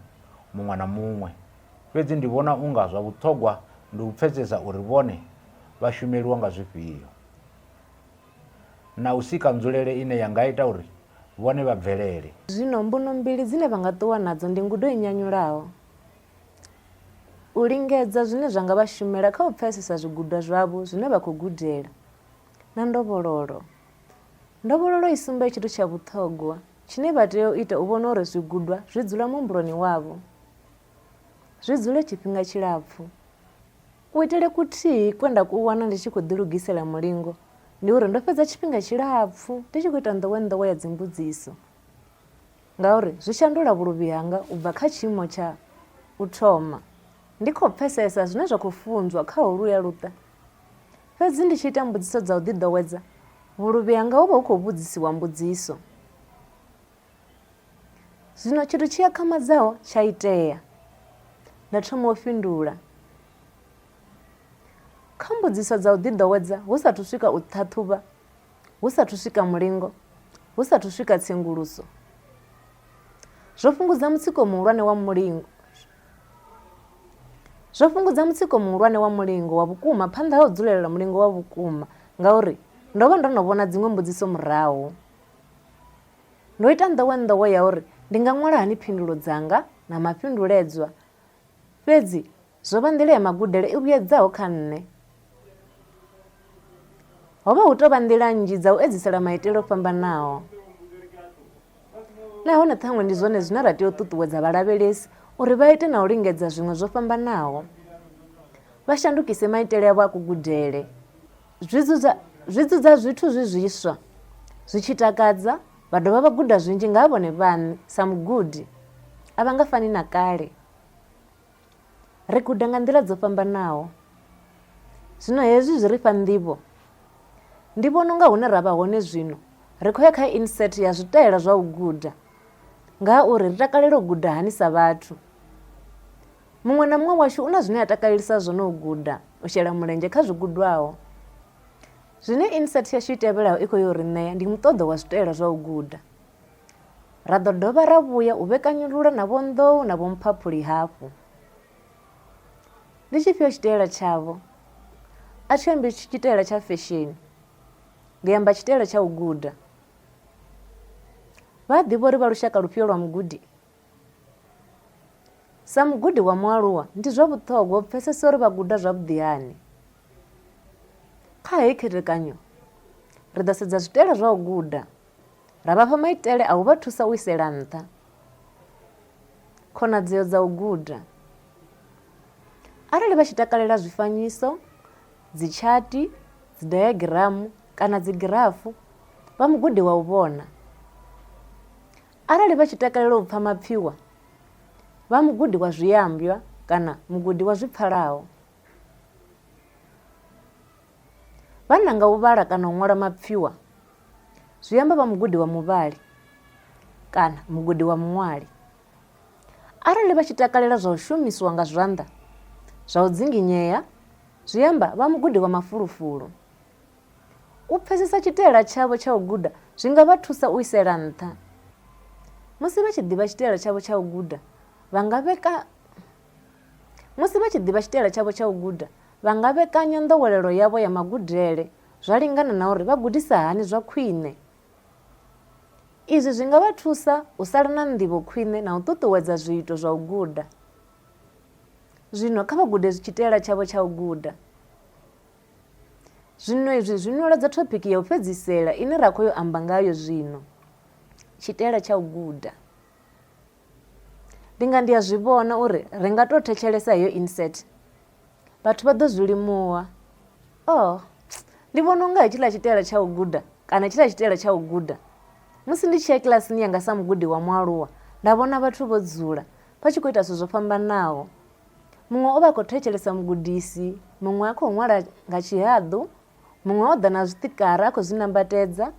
muṅwe na muṅwe. Fhedzi ndi vhona unga zwa vhuṱhogwa ndi u pfesesa uri vhone vha shumeliwa nga zwifhio, na u sika nzulele ine ya nga ita uri vhone vha bvelele. Zwino mbuno mbili dzine vha nga ṱuwa nadzo ndi ngudo i nyanyulaho, u lingedza zwine zwa nga vha shumela kha u pfesesa zwigudwa zwavho zwine vha khou gudela, na ndovhololo. Ndovhololo i sumba tshithu tsha vhuṱhogwa tshine vha tea u ita u vhona uri zwigudwa zwi dzula muhumbuloni wavho, zwi dzule tshifhinga tshilapfu. Kuitele kuthihi kwe nda ku wana ndi tshi khou ḓilugisela mulingo ndi uri ndo fhedza tshifhinga tshilapfu ndi tshi khou ita nḓowenḓowe ya dzimbudziso, ngauri zwi shandula vhuluvhi hanga u bva kha tshiimo tsha u thoma ndi khou pfesesa zwine zwa khou funzwa kha holuya luṱa. Fhedzi ndi tshi ita mbudziso dza u ḓiḓowedza, vhuluvhi hanga hu vha hu khou vhudzisiwa mbudziso. Zwino tshithu tshi akhamadzaho tsha itea, nda thoma u fhindula kha mbudziso dza u ḓiḓowedza hu sathu swika u ṱhaṱhuvha, hu sathu swika mulingo, hu sathu swika tsenguluso. Zwo fhungudza mutsiko muhulwane wa mulingo, zwo fhungudza mutsiko muhulwane wa mulingo wa vhukuma phanḓa ha u dzulelela mulingo wa vhukuma, ngauri ndo vha ndo no vhona dziṅwe mbudziso murahu. Ndo ita nḓowenḓowe ya uri ndi nga ṅwala hani phindulo dzanga na mafhinduledzwa, fhedzi zwo vha nḓila ya magudele i vhuyedzaho kha nṋe. Ho vha hu tou vha nḓila nnzhi dza u edzisela maitele o fhambanaho, nahone ṱhaṅwe ndi zwone zwine ra tea u ṱuṱuwedza vhalavhelesi uri vha ite na u lingedza zwiṅwe zwo fhambanaho. Vha shandukise maitele avho a kugudele, zwi dzudza zwithu zwi zwiswa, zwi tshi takadza, vha dovha vha guda zwinzhi nga ha vhone vhaṋe sa mugudi. A vha nga fani na kale, ri guda nga nḓila dzo fhambanaho. Zwino hezwi zwi ri fha nḓivho. Ndi vhona unga hune ra vha hone zwino ri khou ya kha insert ya zwitaela zwa u guda, ngauri ri takalela u guda hani sa vhathu. Muṅwe na muṅwe washu u na zwine a takalelisa zwone u guda, u shela mulenzhe kha zwigudwaho. Zwine insert yashu i tevhelaho i khou yo ri ṋea ndi muṱoḓo wa zwitaela zwa u guda. Ra ḓo dovha ra vhuya u vhekanyulula na Vho Nḓou na Vho Mphaphuli hafhu. Ndi tshifhio tshitaela tshavho? A thi ambi tshitaela tsha fashion, ndi amba tshitaela tsha u guda. Vha ḓivha uri vha lushaka lufhio lwa mugudi? Sa mugudi wa mualuwa ndi zwa vhuṱhogwa u pfesesa uri vha guda zwavhuḓi hani. Kha heyi khethekanyo ri ḓo sedza zwitela zwa u guda, ra vha fha maitele a u vha thusa u isela nṱha khonadzeo dza u guda. Arali vha tshi takalela zwifanyiso, dzi chati, dzi diagram kana dzi graph, vha mugudi wa u vhona. Arali vha tshi takalela u pfha mapfhiwa, vha mugudi wa zwiambwa kana mugudi wa zwipfhalaho. Vha nanga u vhala kana u ṅwala mapfhiwa, zwi amba vha mugudi wa muvhali kana mugudi wa muṅwali. Arali vha tshi takalela zwa u shumiswa nga zwanḓa, zwa u dzinginyea, zwi amba vha mugudi wa mafulufulu. U pfesesa tshitaela tshavho tsha u guda zwi nga vha thusa u isela nṱha. Musi vha tshi ḓivha tshitaela tshavho tsha u guda, vha nga vhekanya nḓowelelo yavho ya magudele zwa lingana na uri vha gudisa hani zwa khwiṋe. Izwi zwi nga vha thusa u sala na nḓivho khwiṋe na u ṱuṱuwedza zwiito zwa u guda. Zwino kha vha gude tshitaela tshavho tsha u guda. Zwino izwi zwi nweledza thopiki ya u fhedzisela ine ra khou yo amba ngayo zwino, tshitaela tsha u guda. Ndi a zwi vhona uri ri nga tou thetshelesa heyo insert, vhathu vha ḓo zwi limuwa. Ndi vhona unga hetshiḽa tshitaela tsha u guda kana hetshiḽa tshitaela tsha u guda, musi ndi tshi ya kilasini yanga sa mugudi wa mualuwa, nda vhona vhathu vho dzula vha tshi khou ita zwithu zwo fhambanaho. Muṅwe o vha a khou thetshelesa mugudisi, muṅwe a khou ṅwala nga tshihaḓu, muṅwe o ḓa na zwitikara a khou zwi nambatedza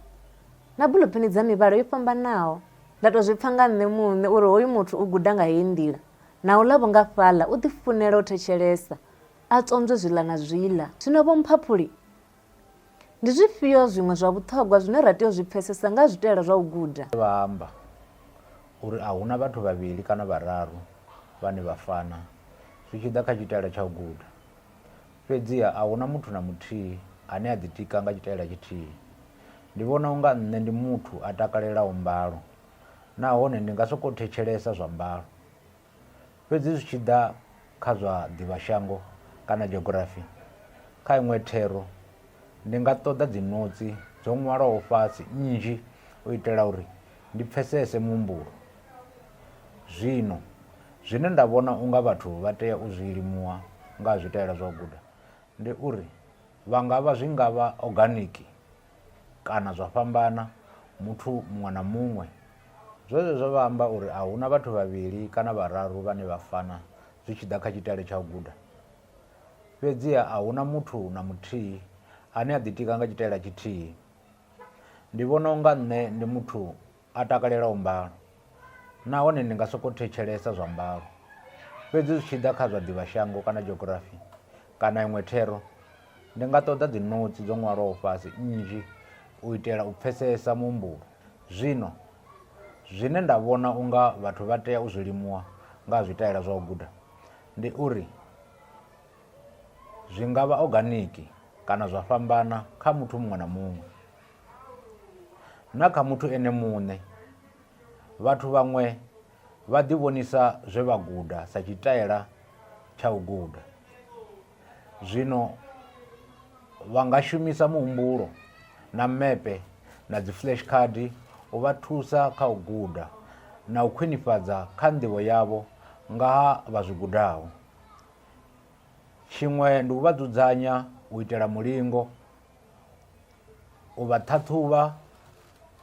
na buḽopheni dza mivhala yo fhambanaho. Nda tou zwi pfha nga nṋe muṋe uri hoyu muthu u guda nga heyi nḓila, na u ḽavho nga fhaḽa u ḓifunela u thetshelesa, a tsonzwe zwiḽa na zwiḽa. Zwino vho Mphaphuli, ndi zwifhio zwiṅwe zwa vhuṱhogwa zwine ra tea u zwi pfesesa nga zwitaela zwa u guda? Vha amba uri a huna vhathu vhavhili kana vhararu vhane vha fana zwi tshi ḓa kha tshitaela tsha u guda. Fhedziha a huna muthu na muthihi ane a ḓitika nga tshitaela tshithihi. Ndi vhona unga nṋe ndi muthu a takalelaho mbalo, nahone ndi nga sokou thetshelesa zwa mbalo. Fhedzi zwi tshi ḓa kha zwa ḓivhashango kana geography, kha iṅwe thero ndi nga ṱoḓa dzi notsi dzo ṅwalwaho fhasi nnzhi u itela uri ndi pfesese muhumbulo. Zwino zwine nda vhona unga vhathu vha tea u zwi limuwa nga zwitaela zwa u guda ndi uri zwi nga vha organic kana zwa fhambana muthu muṅwe na muṅwe. Zwezwo vha amba uri a huna vhathu vhavhili kana vhararu vhane vha fana zwi tshi ḓa kha tshitaela tsha u guda. Fhedziha a huna muthu na muthihi ane a ḓitika nga tshitaela tshithihi. Ndi vhona unga nṋe ndi muthu a takalelaho mbalo, nahone ndi nga sokou thetshelesa zwa mbalo. Fhedzi zwi tshi ḓa kha zwa ḓivhashango kana geography kana iṅwe thero, ndi nga ṱoḓa dzi notsi dzo ṅwalwaho fhasi nnzhi u itela u pfesesa muhumbulo. Zwino zwine nda vhona unga vhathu vha tea u zwi limuwa nga zwitaela zwa u guda ndi uri zwi nga vha organic kana zwa fhambana kha muthu muṅwe na muṅwe. Na kha muthu ene muṋe, vhathu vhaṅwe vha ḓivhonisa zwe vha guda sa tshitaela tsha u guda. Zwino vha nga shumisa muhumbulo na mepe na dzi flashcard u vha thusa kha u guda na u khwinifhadza kha nḓivho yavho nga ha vha zwi gudaho. Tshiṅwe ndi u vha dzudzanya u itela mulingo, u vha ṱhaṱhuvha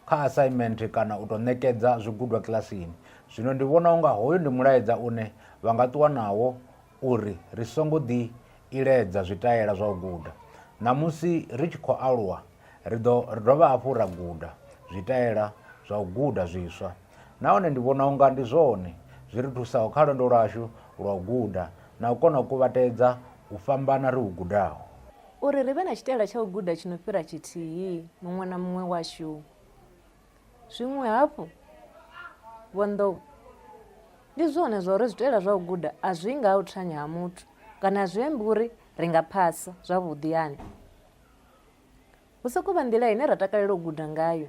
kha assignment kana u tou ṋekedza zwigudwa kilasini. Zwino ndi vhona unga hoyu ndi mulaedza une vha nga ṱuwa nawo uri ri songo ḓi iledza zwitaela zwa u guda. Namusi ri tshi khou aluwa ri dovha hafhu ra guda zwitaela zwa u guda zwiswa, nahone ndi vhona unga ndi zwone zwi ri thusaho kha lwendo lwashu lwa u guda na u kona u kuvhatedza u fhambana ri u gudaho. Uri ri vhe na tshitaela tsha u guda tshi no fhira tshithihi muṅwe na muṅwe washu. Zwiṅwe hafhu vhonḓou ndi zwone zwa uri zwitaela zwa u guda a zwi nga u thanya ha muthu kana zwi ambi uri ri nga phasa zwavhuḓi yani. Hu sokou vha nḓila ine ra takalela u guda ngayo.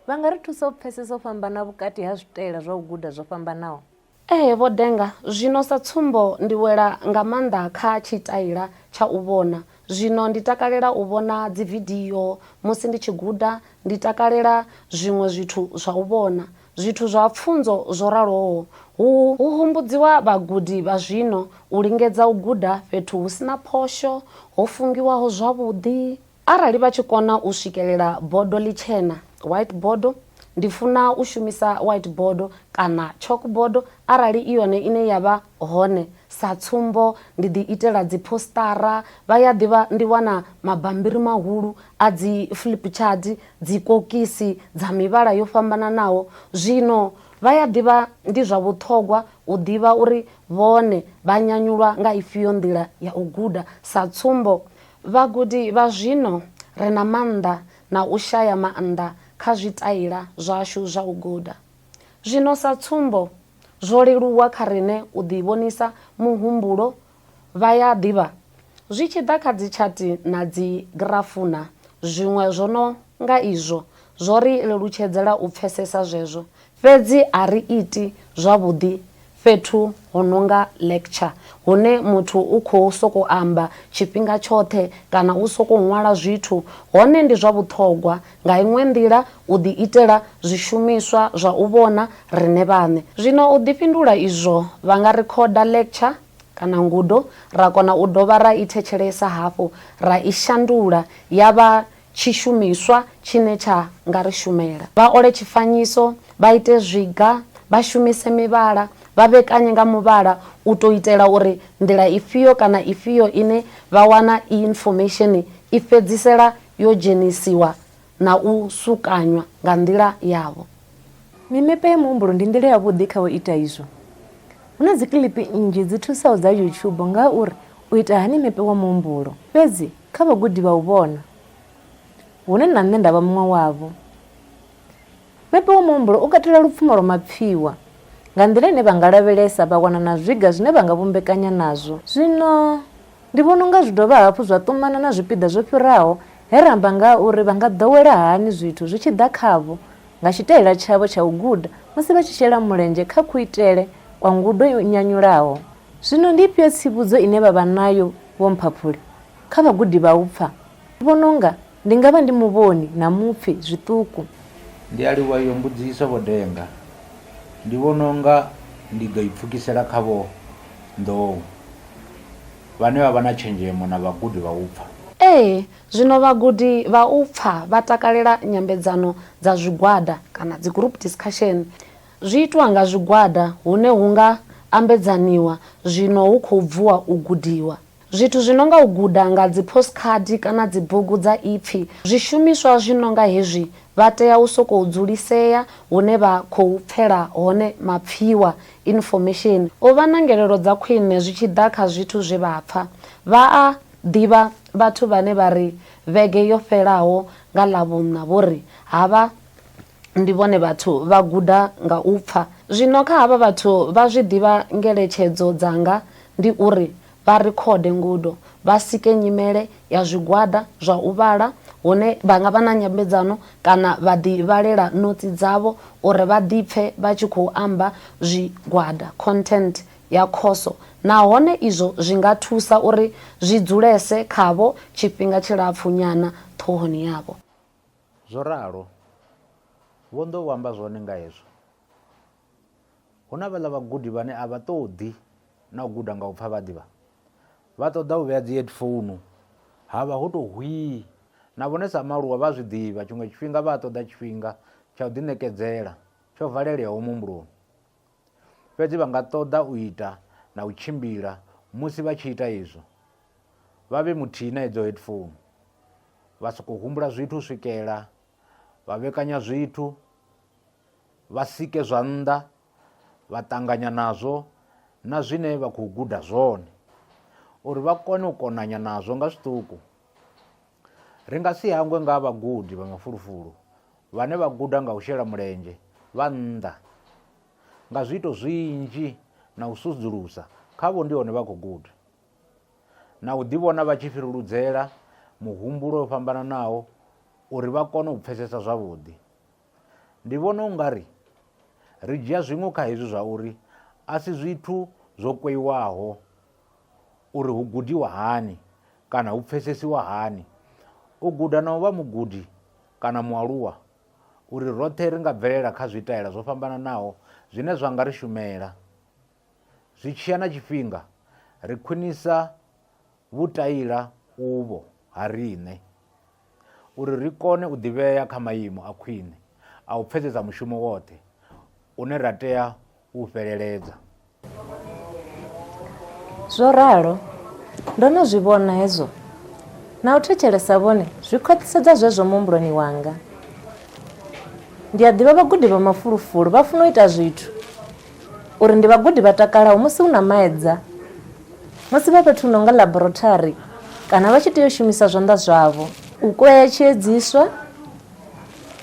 Vha nga ri thusa u pfesesa u fhambana vhukati ha zwitaela zwa u guda zwo fhambanaho. Vho Denga, zwino sa tsumbo ndi wela nga maanḓa kha tshitaila tsha u vhona. Zwino ndi takalela u vhona dzi video musi ndi tshi guda, ndi takalela zwiṅwe zwithu zwa u vhona, zwithu zwa pfunzo zwo raloho. Hu humbudziwa vhagudi vha zwino u lingedza u guda fhethu hu sina phosho, ho fungiwaho zwavhuḓi. Arali vha tshi kona u swikelela bodo ḽitshena, whiteboard, ndi funa u shumisa whiteboard kana chalkboard arali i yone ine yavha hone. Sa tsumbo ndi ḓi itela dzi postara, vha ya ḓivha ndi wana mabambiri mahulu a dzi flip chart, dzi kokisi dza mivhala yo fhambananaho. Zwino vha ya ḓivha ndi zwa vhuṱhogwa u ḓivha uri vhone vha nyanyulwa nga ifhio nḓila ya u guda. Sa tsumbo, vhagudi vha zwino ri na maanḓa na u shaya maanḓa kha zwitaila zwashu zwa u guda. Zwino sa tsumbo, zwo leluwa kha riṋe u ḓivhonisa muhumbulo. Vha ya ḓivha zwi tshi ḓa kha dzi chati na dzi grafuna, zwiṅwe zwo no nga izwo zwo ri lelutshedzela u pfesesa zwezwo. Fhedzi a ri iti zwavhuḓi fhethu ho nonga lecture, hune muthu u khou sokou amba tshifhinga tshoṱhe kana u sokou ṅwala zwithu. Hone ndi zwa vhuṱhogwa nga iṅwe nḓila u ḓi itela zwishumiswa zwa u vhona riṋe vhaṋe. Zwino u ḓifhindula izwo, vha nga rekhoda lecture kana ngudo, ra kona u dovha ra i thetshelesa hafhu, ra i shandula ya vha tshishumiswa tshine tsha nga ri shumela. Vha ole tshifanyiso, vha ite zwiga, vha shumise mivhala, vha vhekanye nga muvhala u to itela uri nḓila ifhio kana ifhio ine vha wana information i fhedzisela yo dzhenisiwa na u sukanywa nga nḓila yavho. Mimepe ya muhumbulo ndi nḓila yavhuḓi kha u ita izwo. Hu na dzi klipi nnzhi dzi thusaho dza YouTube ngauri u ita hani mepe wa muhumbulo. Fhedzi kha vhagudi vha u vhona, hune na nṋe nda vha muṅwe wavho, mepe wa muhumbulo u katela lupfumo lwa mapfhiwa nga nḓila ine vha nga lavhelesa vha wana na zwiga zwine vha nga vhumbekanya nazwo. Zwino ndi vhona unga zwi dovha hafhu zwa ṱumana na zwipiḓa zwo fhiraho he ra amba nga uri vha nga ḓowela hani zwithu zwi tshi ḓa khavho nga tshitaila tshavho tsha u guda musi vha tshi shela mulenzhe kha kuitele kwa ngudo yo nyanyulaho. Zwino ndi ifhio tsivhudzo ine vha vha nayo Vho Mphaphuli kha vhagudi vha u pfha? Vhona unga ndi nga vha ndi muvhoni na mupfhi zwiṱuku. Ndi a livhuwa iyo mbudziso Vho Denga. Ndi vhona unga ndi ḓo i pfukisela kha Vho Nḓou vhane vha vha na tshenzhemo na vhagudi vha u pfha. Zwino vhagudi vha u pfha vha takalela nyambedzano dza zwigwada kana dzi group discussion. Zwi itwa nga zwigwada hune hu nga ambedzaniwa zwino hu khou bvuwa u gudiwa. Zwithu zwi no nga u guda nga dzi postcard kana dzi bugu dza ipfhi, zwishumiswa zwi no nga hezwi vha tea u sokou dzulisea hune vha khou pfela hone mapfhiwa information. U vha na ngelelo dza khwine zwi tshi ḓa kha zwithu zwe vha pfha. Vha a ḓivha vhathu vhane vha ri vhege yo fhelaho nga ḽavhuṋa vho ri havha ndi vhone vhathu vha guda nga u pfha. Zwino kha havha vhathu vha zwi ḓivha ngeletshedzo dzanga ndi uri vha rekhode ngudo, vha sike nyimele ya zwigwada zwa u vhala hune vha nga vha na nyambedzano kana vha ḓi vhalela notsi dzavho uri vha ḓipfe vha tshi khou amba zwigwada, content ya khoso. Nahone izwo zwi nga thusa uri zwi dzulese khavho tshifhinga tshilapfu nyana ṱhohoni yavho. Zwo ralo, Vho Nḓou amba zwone nga hezwo. Hu na vhaḽa vhagudi vhane a vha ṱoḓi na u guda nga u pfha vha ḓivha. Vha ṱoḓa u vhea dzi headphone, havha hu to hwii. Na vhone sa maluwa vha zwi ḓivha, tshiṅwe tshifhinga vha ṱoḓa tshifhinga tsha u ḓiṋekedzela tsho valeleaho muhumbuloni. Fhedzi vha nga ṱoḓa u ita na u tshimbila musi vha tshi ita izwo, vha vhe muthihi na edzo headphone, vha sokou humbula zwithu u swikela vha vhekanya zwithu, vha sike zwa nnḓa, vha ṱanganya nazwo na zwine vha khou guda zwone uri vha kone u konanya nazwo nga zwiṱuku. Ri nga si hangwe nga vhagudi vha mafulufulu vhane vha guda nga u shela mulenzhe vha nnḓa nga zwiito zwinzhi na u sudzulusa khavho ndi hone vha khou guda, na u ḓivhona vha tshi fhiruludzela muhumbulo yo fhambananaho uri vha kone u pfesesa zwavhuḓi. Ndi vhona u nga ri dzhia zwiṅwe kha hezwi zwa uri a si zwithu zwo kweiwaho uri hu gudiwa hani kana hu pfesesiwa hani. U guda na u vha mugudi kana mualuwa uri roṱhe ri nga bvelela kha zwitaela zwo fhambananaho zwine zwa nga ri shumela. Zwi tshiya na tshifhinga ri khwinisa vhutaila uvho ha riṋe uri ri kone u ḓivhea kha maimo a khwine a u pfesesa mushumo woṱhe une ra tea u fheleledza. Zwo ralo, ndo no zwi vhona hezwo na u thetshelesa vhone zwi khwaṱhisedza zwezwo muhumbuloni wanga. Ndi a ḓivha vhagudi vha mafulufulu vha funa u ita zwithu uri ndi vhagudi vha takalaho musi hu na maedza, musi vha fhethu no nga laboratory kana vha tshi tea u shumisa zwanḓa zwavho u kwea tshiedziswa.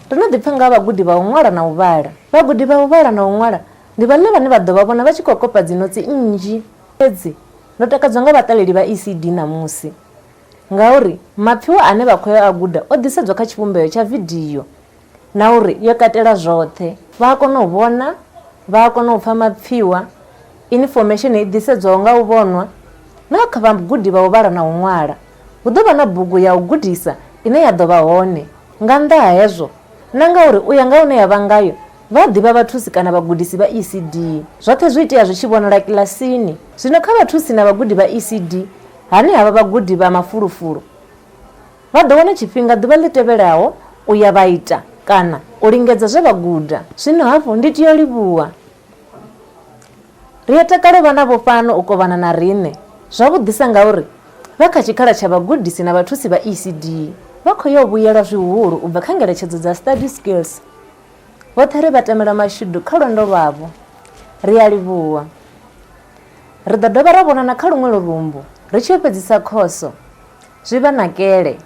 Ndo no ḓipfha nga vhagudi vha u ṅwala na u vhala. Vhagudi vha u vhala na u ṅwala ndi vhane vha ḓo vha vhona vha tshi khou kopa dzinotsi nnzhi. Fhedzi ndo takadzwa nga vhaṱaleli vha ECD namusi ngauri mapfhiwa ane vha khou ya a guda o ḓisedzwa kha tshivhumbeo tsha vidio na uri yo katela zwoṱhe. Vha a kona u vhona, vha a kona u pfha mapfhiwa, information i ḓisedzwaho nga u vhonwa na kha vhagudi vha u vhala na u ṅwala. Hu ḓo vha na bugu ya u gudisa ine ya ḓo vha hone. Nga nnḓa ha hezwo na ngauri u ya nga hune ya vha ngayo vha ḓivha vhathusi kana vhagudisi vha ECD. Zwoṱhe zwi itea zwi tshi vhonala kilasini. Zwino kha vhathusi na vhagudi vha ECD hani havha vhagudi vha mafulufulu vha ḓo wana tshifhinga ḓuvha ḽi tevhelaho u ya vha ita kana u lingedza zwe vha guda. Zwino hafhu ndi tea u livhuwa. Ri a takala vhana vho fhano u kovhana na riṋe zwavhuḓisa ngauri vha kha tshikhala tsha vhagudisi na vhathusi vha ECD vha khou ya u vhuyelwa zwihulu u bva kha ngeletshedzo dza study skills. Vhoṱhe ri vha tamela mashudu kha lwendo lwavho. Ri a livhuwa. Ri ḓo dovha ra vhonana kha luṅwe lurumbu ri tshi fhedzisa khoso. Zwi vha nakele.